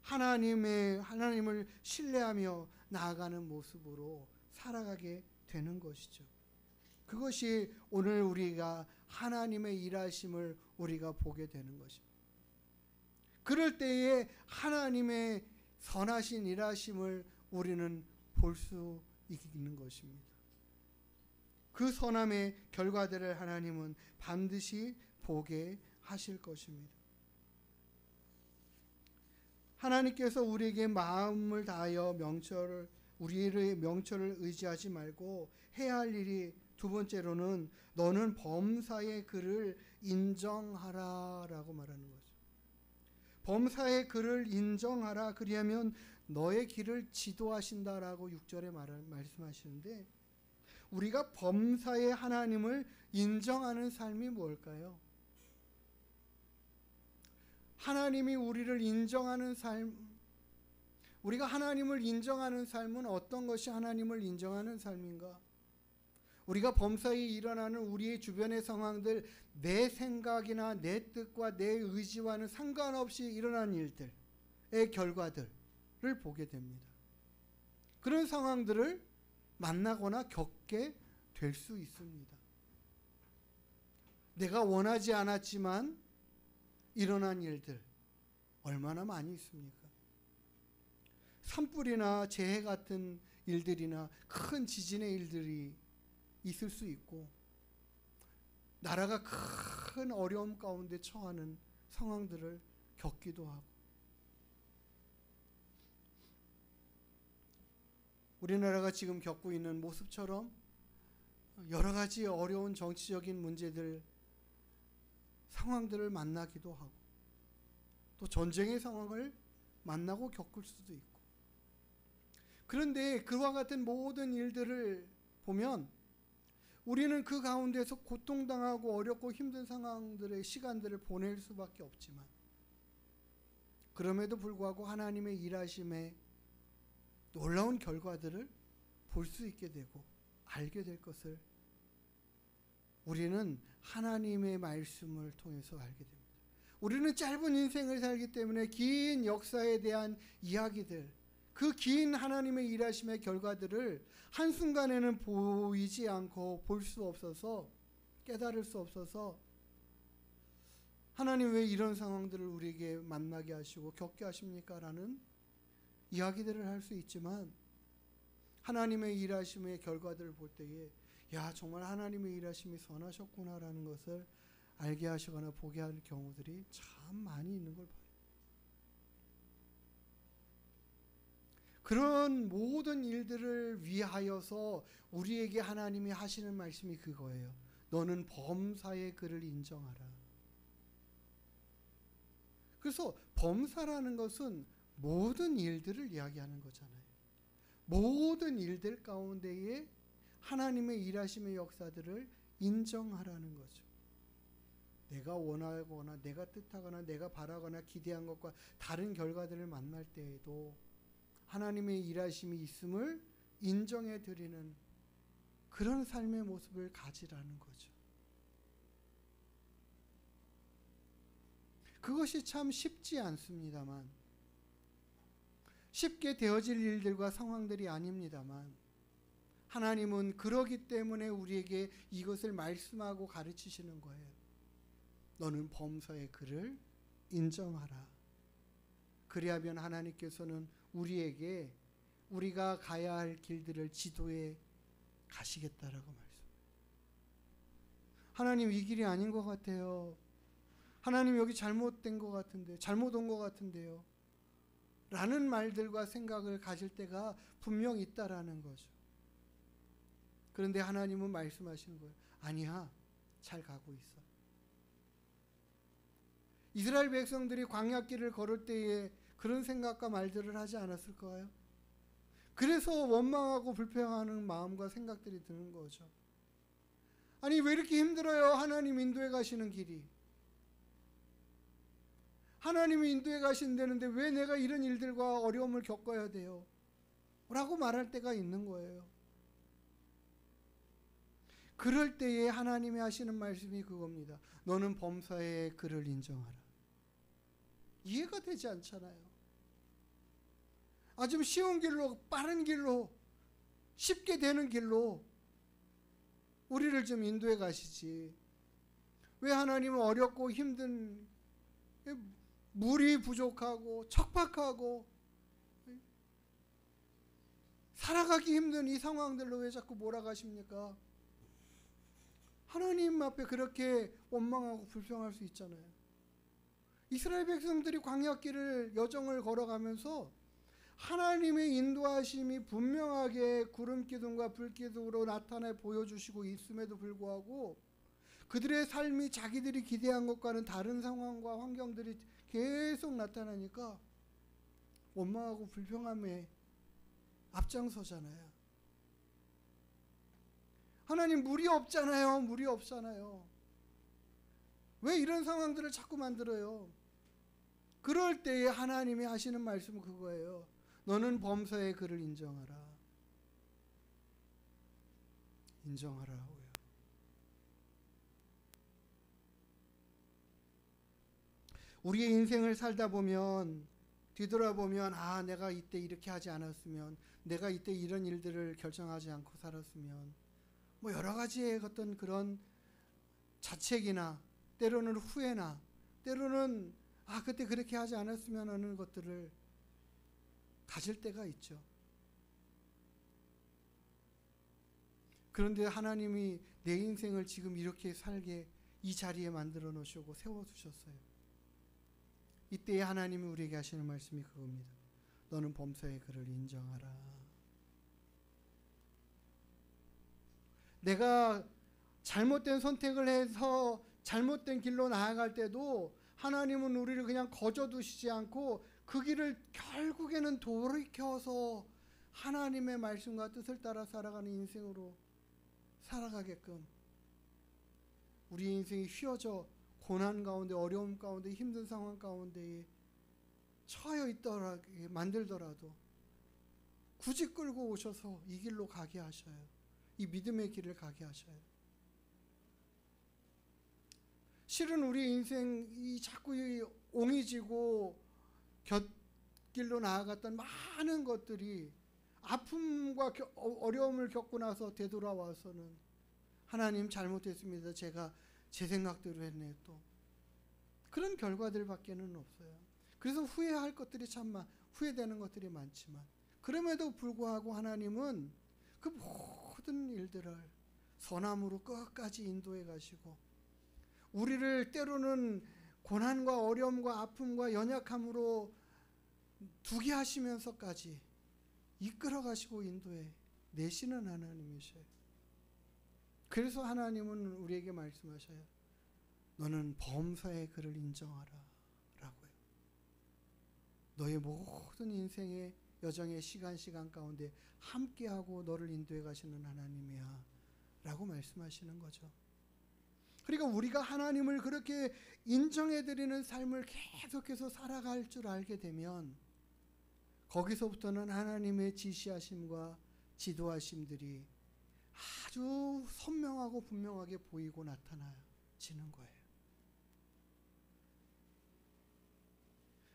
하나님을 신뢰하며 나아가는 모습으로 살아가게 되는 것이죠. 그것이 오늘 우리가 하나님의 일하심을 우리가 보게 되는 것입니다. 그럴 때에 하나님의 선하신 일하심을 우리는 볼 수 있는 것입니다. 그 선함의 결과들을 하나님은 반드시 보게 하실 것입니다. 하나님께서 우리에게 마음을 다하여 우리의 명철을 의지하지 말고 해야 할 일이, 두 번째로는 너는 범사의 그를 인정하라 라고 말하는 거죠. 범사의 그를 인정하라, 그리하면 너의 길을 지도하신다라고 6절에 말씀하시는데, 우리가 범사의 하나님을 인정하는 삶이 뭘까요? 하나님이 우리를 인정하는 삶, 우리가 하나님을 인정하는 삶은 어떤 것이 하나님을 인정하는 삶인가? 우리가 범사에 일어나는 우리의 주변의 상황들, 내 생각이나 내 뜻과 내 의지와는 상관없이 일어나는 일들의 결과들을 보게 됩니다. 그런 상황들을 만나거나 겪게 될 수 있습니다. 내가 원하지 않았지만 일어난 일들 얼마나 많이 있습니까? 산불이나 재해 같은 일들이나 큰 지진의 일들이 있을 수 있고, 나라가 큰 어려움 가운데 처하는 상황들을 겪기도 하고, 우리나라가 지금 겪고 있는 모습처럼 여러 가지 어려운 정치적인 문제들, 상황들을 만나기도 하고, 또 전쟁의 상황을 만나고 겪을 수도 있고. 그런데 그와 같은 모든 일들을 보면 우리는 그 가운데서 고통당하고 어렵고 힘든 상황들의 시간들을 보낼 수밖에 없지만, 그럼에도 불구하고 하나님의 일하심에 놀라운 결과들을 볼 수 있게 되고 알게 될 것을 우리는 하나님의 말씀을 통해서 알게 됩니다. 우리는 짧은 인생을 살기 때문에 긴 역사에 대한 이야기들, 그 긴 하나님의 일하심의 결과들을 한순간에는 보이지 않고 볼 수 없어서, 깨달을 수 없어서 하나님 왜 이런 상황들을 우리에게 만나게 하시고 겪게 하십니까? 라는 이야기들을 할 수 있지만, 하나님의 일하심의 결과들을 볼 때에 야, 정말 하나님의 일하심이 선하셨구나라는 것을 알게 하시거나 보게 할 경우들이 참 많이 있는 걸 봐요. 그런 모든 일들을 위하여서 우리에게 하나님이 하시는 말씀이 그거예요. 너는 범사의 그를 인정하라. 그래서 범사라는 것은 모든 일들을 이야기하는 거잖아요. 모든 일들 가운데에 하나님의 일하심의 역사들을 인정하라는 거죠. 내가 원하거나 내가 뜻하거나 내가 바라거나 기대한 것과 다른 결과들을 만날 때에도 하나님의 일하심이 있음을 인정해 드리는 그런 삶의 모습을 가지라는 거죠. 그것이 참 쉽지 않습니다만, 쉽게 되어질 일들과 상황들이 아닙니다만, 하나님은 그러기 때문에 우리에게 이것을 말씀하고 가르치시는 거예요. 너는 범사의 그를 인정하라. 그리하면 하나님께서는 우리에게 우리가 가야 할 길들을 지도해 가시겠다라고 말씀해요. 하나님, 이 길이 아닌 것 같아요. 하나님, 여기 잘못된 것 같은데, 잘못 온 것 같은데요. 라는 말들과 생각을 가질 때가 분명 있다라는 거죠. 그런데 하나님은 말씀하시는 거예요. 아니야, 잘 가고 있어. 이스라엘 백성들이 광야길을 걸을 때에 그런 생각과 말들을 하지 않았을까요? 그래서 원망하고 불평하는 마음과 생각들이 드는 거죠. 아니, 왜 이렇게 힘들어요? 하나님 인도해 가시는 길이. 하나님이 인도해 가신다는데 왜 내가 이런 일들과 어려움을 겪어야 돼요? 라고 말할 때가 있는 거예요. 그럴 때에 하나님이 하시는 말씀이 그겁니다. 너는 범사의 그를 인정하라. 이해가 되지 않잖아요. 아주 쉬운 길로, 빠른 길로, 쉽게 되는 길로 우리를 좀 인도해 가시지. 왜 하나님은 어렵고 힘든, 물이 부족하고 척박하고 살아가기 힘든 이 상황들로 왜 자꾸 몰아가십니까? 하나님 앞에 그렇게 원망하고 불평할 수 있잖아요. 이스라엘 백성들이 광야길을 여정을 걸어가면서 하나님의 인도하심이 분명하게 구름 기둥과 불 기둥으로 나타내 보여주시고 있음에도 불구하고 그들의 삶이 자기들이 기대한 것과는 다른 상황과 환경들이 계속 나타나니까 원망하고 불평함에 앞장서잖아요. 하나님, 물이 없잖아요. 물이 없잖아요. 왜 이런 상황들을 자꾸 만들어요? 그럴 때에 하나님이 하시는 말씀은 그거예요. 너는 범사의 그를 인정하라. 인정하라고요. 우리의 인생을 살다 보면, 뒤돌아보면, 아, 내가 이때 이렇게 하지 않았으면, 내가 이때 이런 일들을 결정하지 않고 살았으면, 뭐 여러 가지의 어떤 그런 자책이나 때로는 후회나 때로는 아, 그때 그렇게 하지 않았으면 하는 것들을 가질 때가 있죠. 그런데 하나님이 내 인생을 지금 이렇게 살게 이 자리에 만들어 놓으시고 세워두셨어요. 이때에 하나님이 우리에게 하시는 말씀이 그겁니다. 너는 범사의 그를 인정하라. 내가 잘못된 선택을 해서 잘못된 길로 나아갈 때도 하나님은 우리를 그냥 거저두시지 않고 그 길을 결국에는 돌이켜서 하나님의 말씀과 뜻을 따라 살아가는 인생으로 살아가게끔, 우리 인생이 휘어져 고난 가운데, 어려움 가운데, 힘든 상황 가운데 처해 있더라 만들더라도 굳이 끌고 오셔서 이 길로 가게 하셔요. 이 믿음의 길을 가게 하셔요. 실은 우리 인생이 자꾸 옹이지고 곁길로 나아갔던 많은 것들이 아픔과 어려움을 겪고 나서 되돌아와서는 하나님 잘못했습니다. 제가 제 생각대로 했네. 또 그런 결과들밖에는 없어요. 그래서 후회할 것들이 후회되는 것들이 많지만, 그럼에도 불구하고 하나님은 그 모든 일들을 선함으로 끝까지 인도해 가시고, 우리를 때로는 고난과 어려움과 아픔과 연약함으로 두게 하시면서까지 이끌어 가시고 인도해 내시는 하나님이셔요. 그래서 하나님은 우리에게 말씀하셔요. 너는 범사의 그를 인정하라 라고요. 너의 모든 인생의 여정의 시간 가운데 함께하고 너를 인도해 가시는 하나님이야 라고 말씀하시는 거죠. 그러니까 우리가 하나님을 그렇게 인정해드리는 삶을 계속해서 살아갈 줄 알게 되면, 거기서부터는 하나님의 지시하심과 지도하심들이 아주 선명하고 분명하게 보이고 나타나지는 거예요.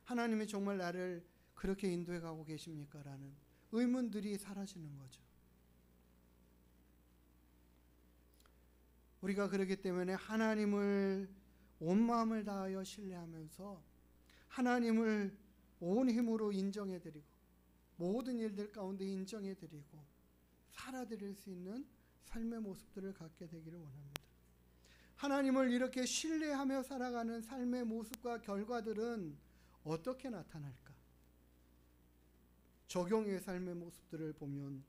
하나님이 정말 나를 그렇게 인도해 가고 계십니까? 라는 의문들이 사라지는 거죠. 우리가 그렇기 때문에 하나님을 온 마음을 다하여 신뢰하면서 하나님을 온 힘으로 인정해드리고 모든 일들 가운데 인정해드리고 살아드릴 수 있는 삶의 모습들을 갖게 되기를 원합니다. 하나님을 이렇게 신뢰하며 살아가는 삶의 모습과 결과들은 어떻게 나타날까? 적용의 삶의 모습들을 보면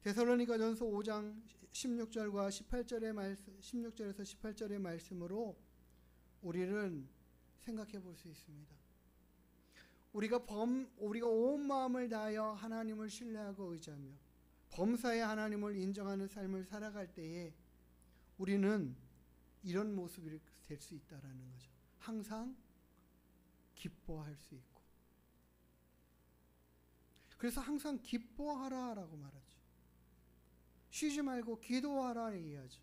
데살로니가전서 5장 16절과 18절의 말씀, 16절에서 18절의 말씀으로 우리는 생각해 볼 수 있습니다. 우리가 온 마음을 다하여 하나님을 신뢰하고 의지하며 범사에 하나님을 인정하는 삶을 살아갈 때에 우리는 이런 모습이 될 수 있다라는 거죠. 항상 기뻐할 수 있고. 그래서 항상 기뻐하라라고 말하죠. 쉬지 말고 기도하라 얘기하죠.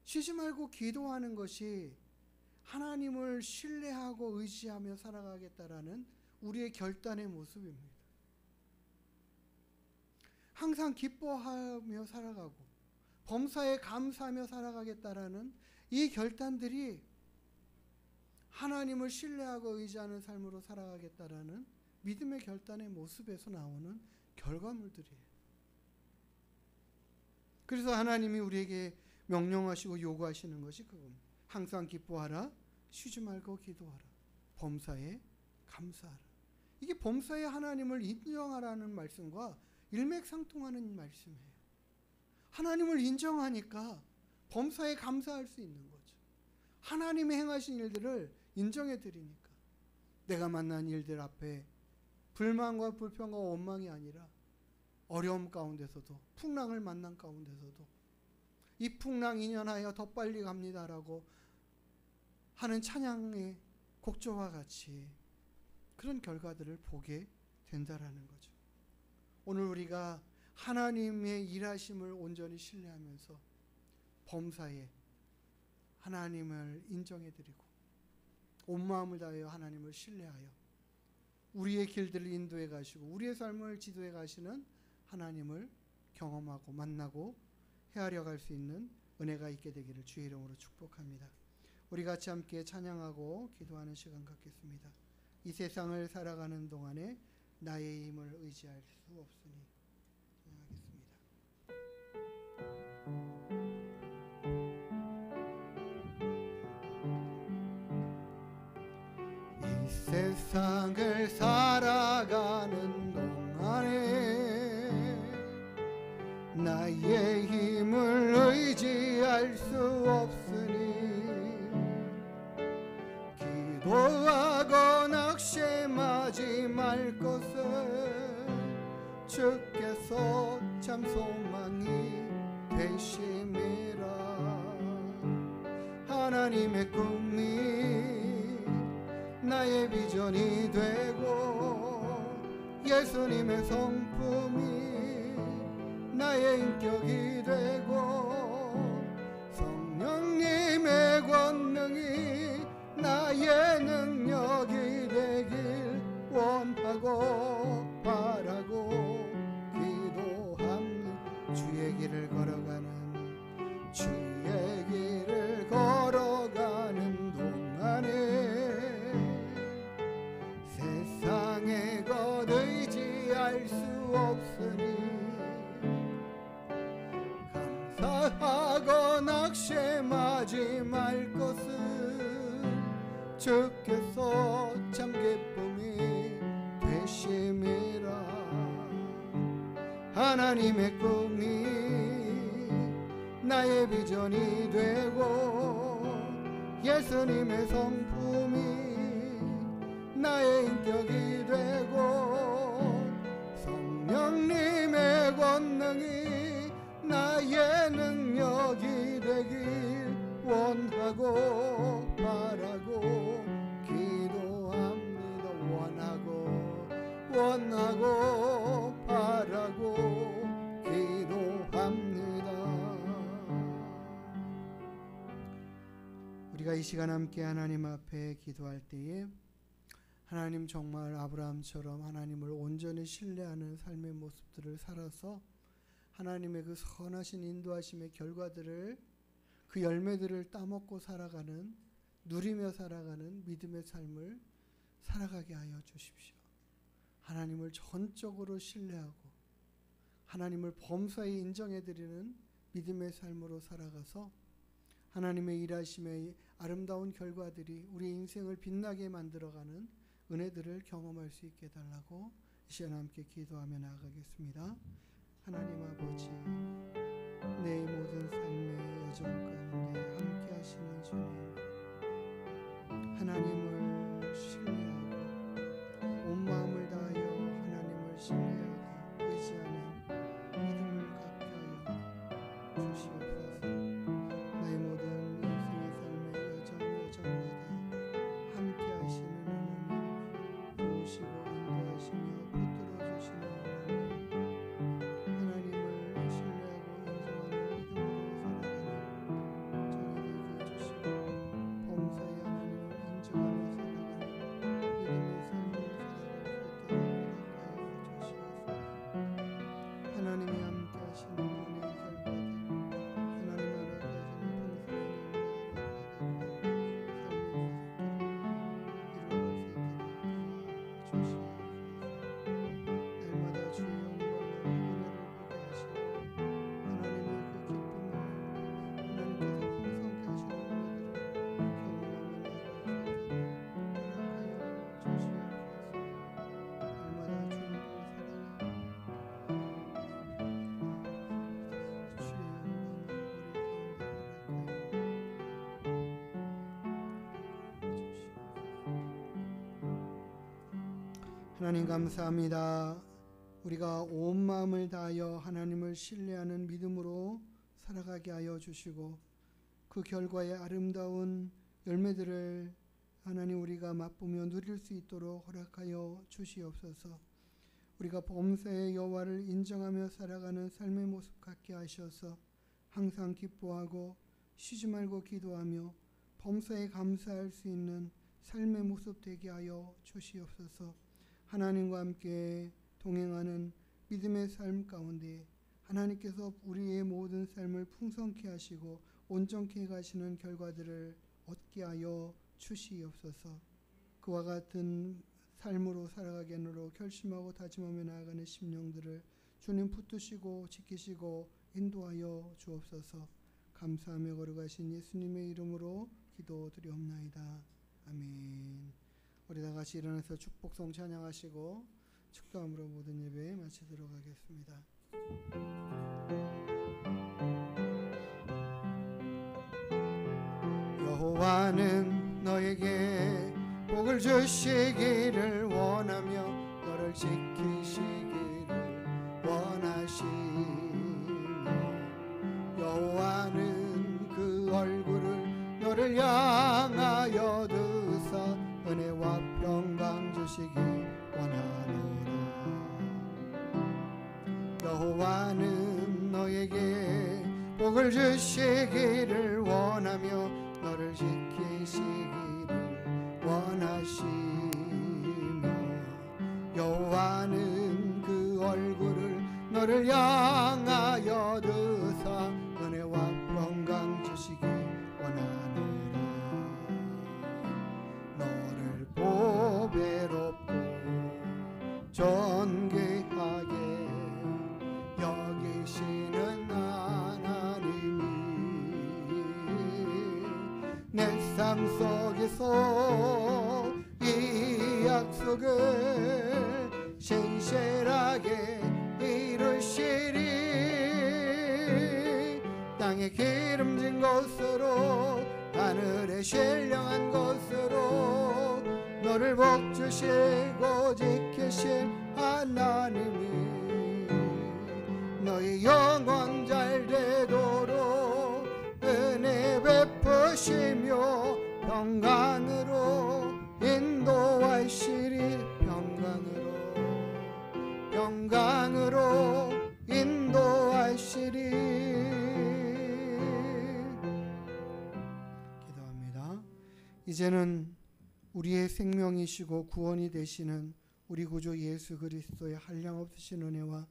쉬지 말고 기도하는 것이 하나님을 신뢰하고 의지하며 살아가겠다라는 우리의 결단의 모습입니다. 항상 기뻐하며 살아가고 범사에 감사하며 살아가겠다라는 이 결단들이 하나님을 신뢰하고 의지하는 삶으로 살아가겠다라는 믿음의 결단의 모습에서 나오는 결과물들이에요. 그래서 하나님이 우리에게 명령하시고 요구하시는 것이 그겁니다. 항상 기뻐하라, 쉬지 말고 기도하라, 범사에 감사하라. 이게 범사에 하나님을 인정하라는 말씀과 일맥상통하는 말씀이에요. 하나님을 인정하니까 범사에 감사할 수 있는 거죠. 하나님이 행하신 일들을 인정해 드리니까 내가 만난 일들 앞에 불만과 불평과 원망이 아니라 어려움 가운데서도, 풍랑을 만난 가운데서도 이 풍랑 인연하여 더 빨리 갑니다라고 하는 찬양의 곡조와 같이 그런 결과들을 보게 된다라는 거죠. 오늘 우리가 하나님의 일하심을 온전히 신뢰하면서 범사에 하나님을 인정해드리고 온 마음을 다하여 하나님을 신뢰하여 우리의 길들을 인도해 가시고 우리의 삶을 지도해 가시는 하나님을 경험하고 만나고 헤아려 갈 수 있는 은혜가 있게 되기를 주의 이름으로 축복합니다. 우리 같이 함께 찬양하고 기도하는 시간 갖겠습니다. 이 세상을 살아가는 동안에 나의 힘을 의지할 수 없으니. 이 세상을 살아가는 동안에 나의 힘을 의지할 수 없으니 말 것을 주께서 참 소망이 되심이라. 하나님의 꿈이 나의 비전이 되고 예수님의 성품이 나의 인격이 되고 성령님의 권능이 나의 능력이 되길 원하고 바라고 기도합니다. 주의 길을 걸어가는 동안에 세상의 것 의지할 수 없으니 감사하고 낙심하지 말 것은 주께서 참 기쁨이 되심이라. 하나님의 꿈이 나의 비전이 되고 예수님의 성품이 나의 인격이 되고 성령님의 권능이 나의 능력이 되길 원하고 바라고 기도합니다. 원하고 바라고 기도합니다. 우리가 이 시간 함께 하나님 앞에 기도할 때에 하나님 정말 아브라함처럼 하나님을 온전히 신뢰하는 삶의 모습들을 살아서 하나님의 그 선하신 인도하심의 결과들을 그 열매들을 따먹고 살아가는 누리며 살아가는 믿음의 삶을 살아가게 하여 주십시오. 하나님을 전적으로 신뢰하고 하나님을 범사에 인정해드리는 믿음의 삶으로 살아가서 하나님의 일하심의 아름다운 결과들이 우리 인생을 빛나게 만들어가는 은혜들을 경험할 수 있게 해달라고 이 시간 함께 기도하며 나아가겠습니다. 하나님 아버지, 내 모든 삶의 여정 가운데 함께 하시는 주님, 하나님을 신뢰하고 온 마음을 다하여 하나님을 신뢰하고 의지하는 믿음을 갖게 하여 주시옵소서. 나의 모든 인생의 삶의 여정마다 함께 하시는 하나님, 도우시고 인도하시며 붙들어 주시는 하나님, 하나님을 신뢰하고 인정하는 믿음으로 살아가는 저에게 주시고 범사의 하나님을 인정하며 살아가는 믿음의 삶을 살아갈 수 있도록 허락하여 주시옵소서. 하나님이 함께 하시는 은혜의 결과들, 하나님 허락하시는 날마다 주의 영광을 은혜를 보게 하시고 하나님의 그 기쁨을 하나님께서 풍성케 하시는 은혜들을 경험하며 나아갈 수 있도록 허락하여 주시옵소서. 날마다 하나님 감사합니다. 우리가 온 마음을 다하여 하나님을 신뢰하는 믿음으로 살아가게 하여 주시고 그 결과의 아름다운 열매들을 하나님 우리가 맛보며 누릴 수 있도록 허락하여 주시옵소서. 우리가 범사의 여호와를 인정하며 살아가는 삶의 모습 갖게 하셔서 항상 기뻐하고 쉬지 말고 기도하며 범사에 감사할 수 있는 삶의 모습 되게 하여 주시옵소서. 하나님과 함께 동행하는 믿음의 삶 가운데 하나님께서 우리의 모든 삶을 풍성케 하시고 온전케 가시는 결과들을 얻게 하여 주시옵소서. 그와 같은 삶으로 살아가겠노로 결심하고 다짐하며 나아가는 심령들을 주님 붙드시고 지키시고 인도하여 주옵소서. 감사하며 걸어가신 예수님의 이름으로 기도드리옵나이다. 아멘. 우리 다 같이 일어나서 축복송 찬양하시고 축도함으로 모든 예배 마치도록 하겠습니다. 여호와는 너에게 복을 주시기를 원하며 너를 지키시기를 원하시며 여호와는 그 얼굴을 너를 향하여 드사 은혜와 평강 주시기 원하노라. 여호와는 너에게 복을 주시기를 원하며 너를 지키시기를 원하시며 여호와는 그 얼굴을 너를 향하여 드사 은혜와 평강 주시기 원하노라. 너를 보배롭고 존귀하게 여기시는 하나님이 내 삶 속에서 이 약속을 신실하게 이루시리. 땅에 기름진 곳으로 하늘에 신령한 곳으로 너를 복주시고 지키실 하나님이 너희 영원 잘 되도록 은혜 베푸시며 평강으로 인도하시리. 평강으로 인도하시리. 기도합니다. 이제는 우리의 생명이시고 구원이 되시는 우리 구주 예수 그리스도의 한량없으신 은혜와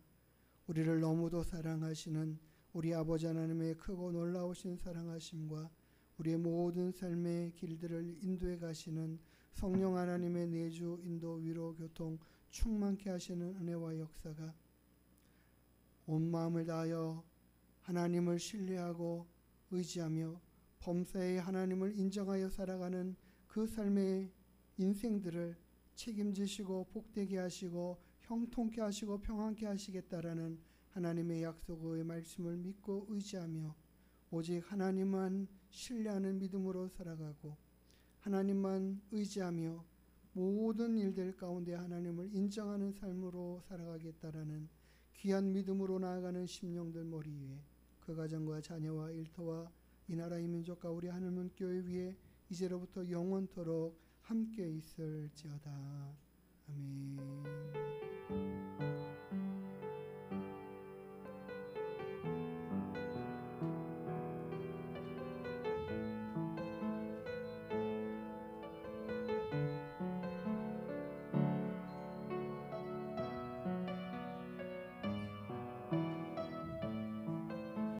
우리를 너무도 사랑하시는 우리 아버지 하나님의 크고 놀라우신 사랑하심과 우리의 모든 삶의 길들을 인도해 가시는 성령 하나님의 내주 인도 위로 교통 충만케 하시는 은혜와 역사가 온 마음을 다하여 하나님을 신뢰하고 의지하며 범사에 하나님을 인정하여 살아가는 그 삶의 인생들을 책임지시고 복되게 하시고 형통케 하시고 평안케 하시겠다라는 하나님의 약속의 말씀을 믿고 의지하며 오직 하나님만 신뢰하는 믿음으로 살아가고 하나님만 의지하며 모든 일들 가운데 하나님을 인정하는 삶으로 살아가겠다라는 귀한 믿음으로 나아가는 심령들 머리 위에 그 가정과 자녀와 일터와 이 나라 이 민족과 우리 하늘문 교회 위에 이제로부터 영원토록 함께 있을지어다. 아멘.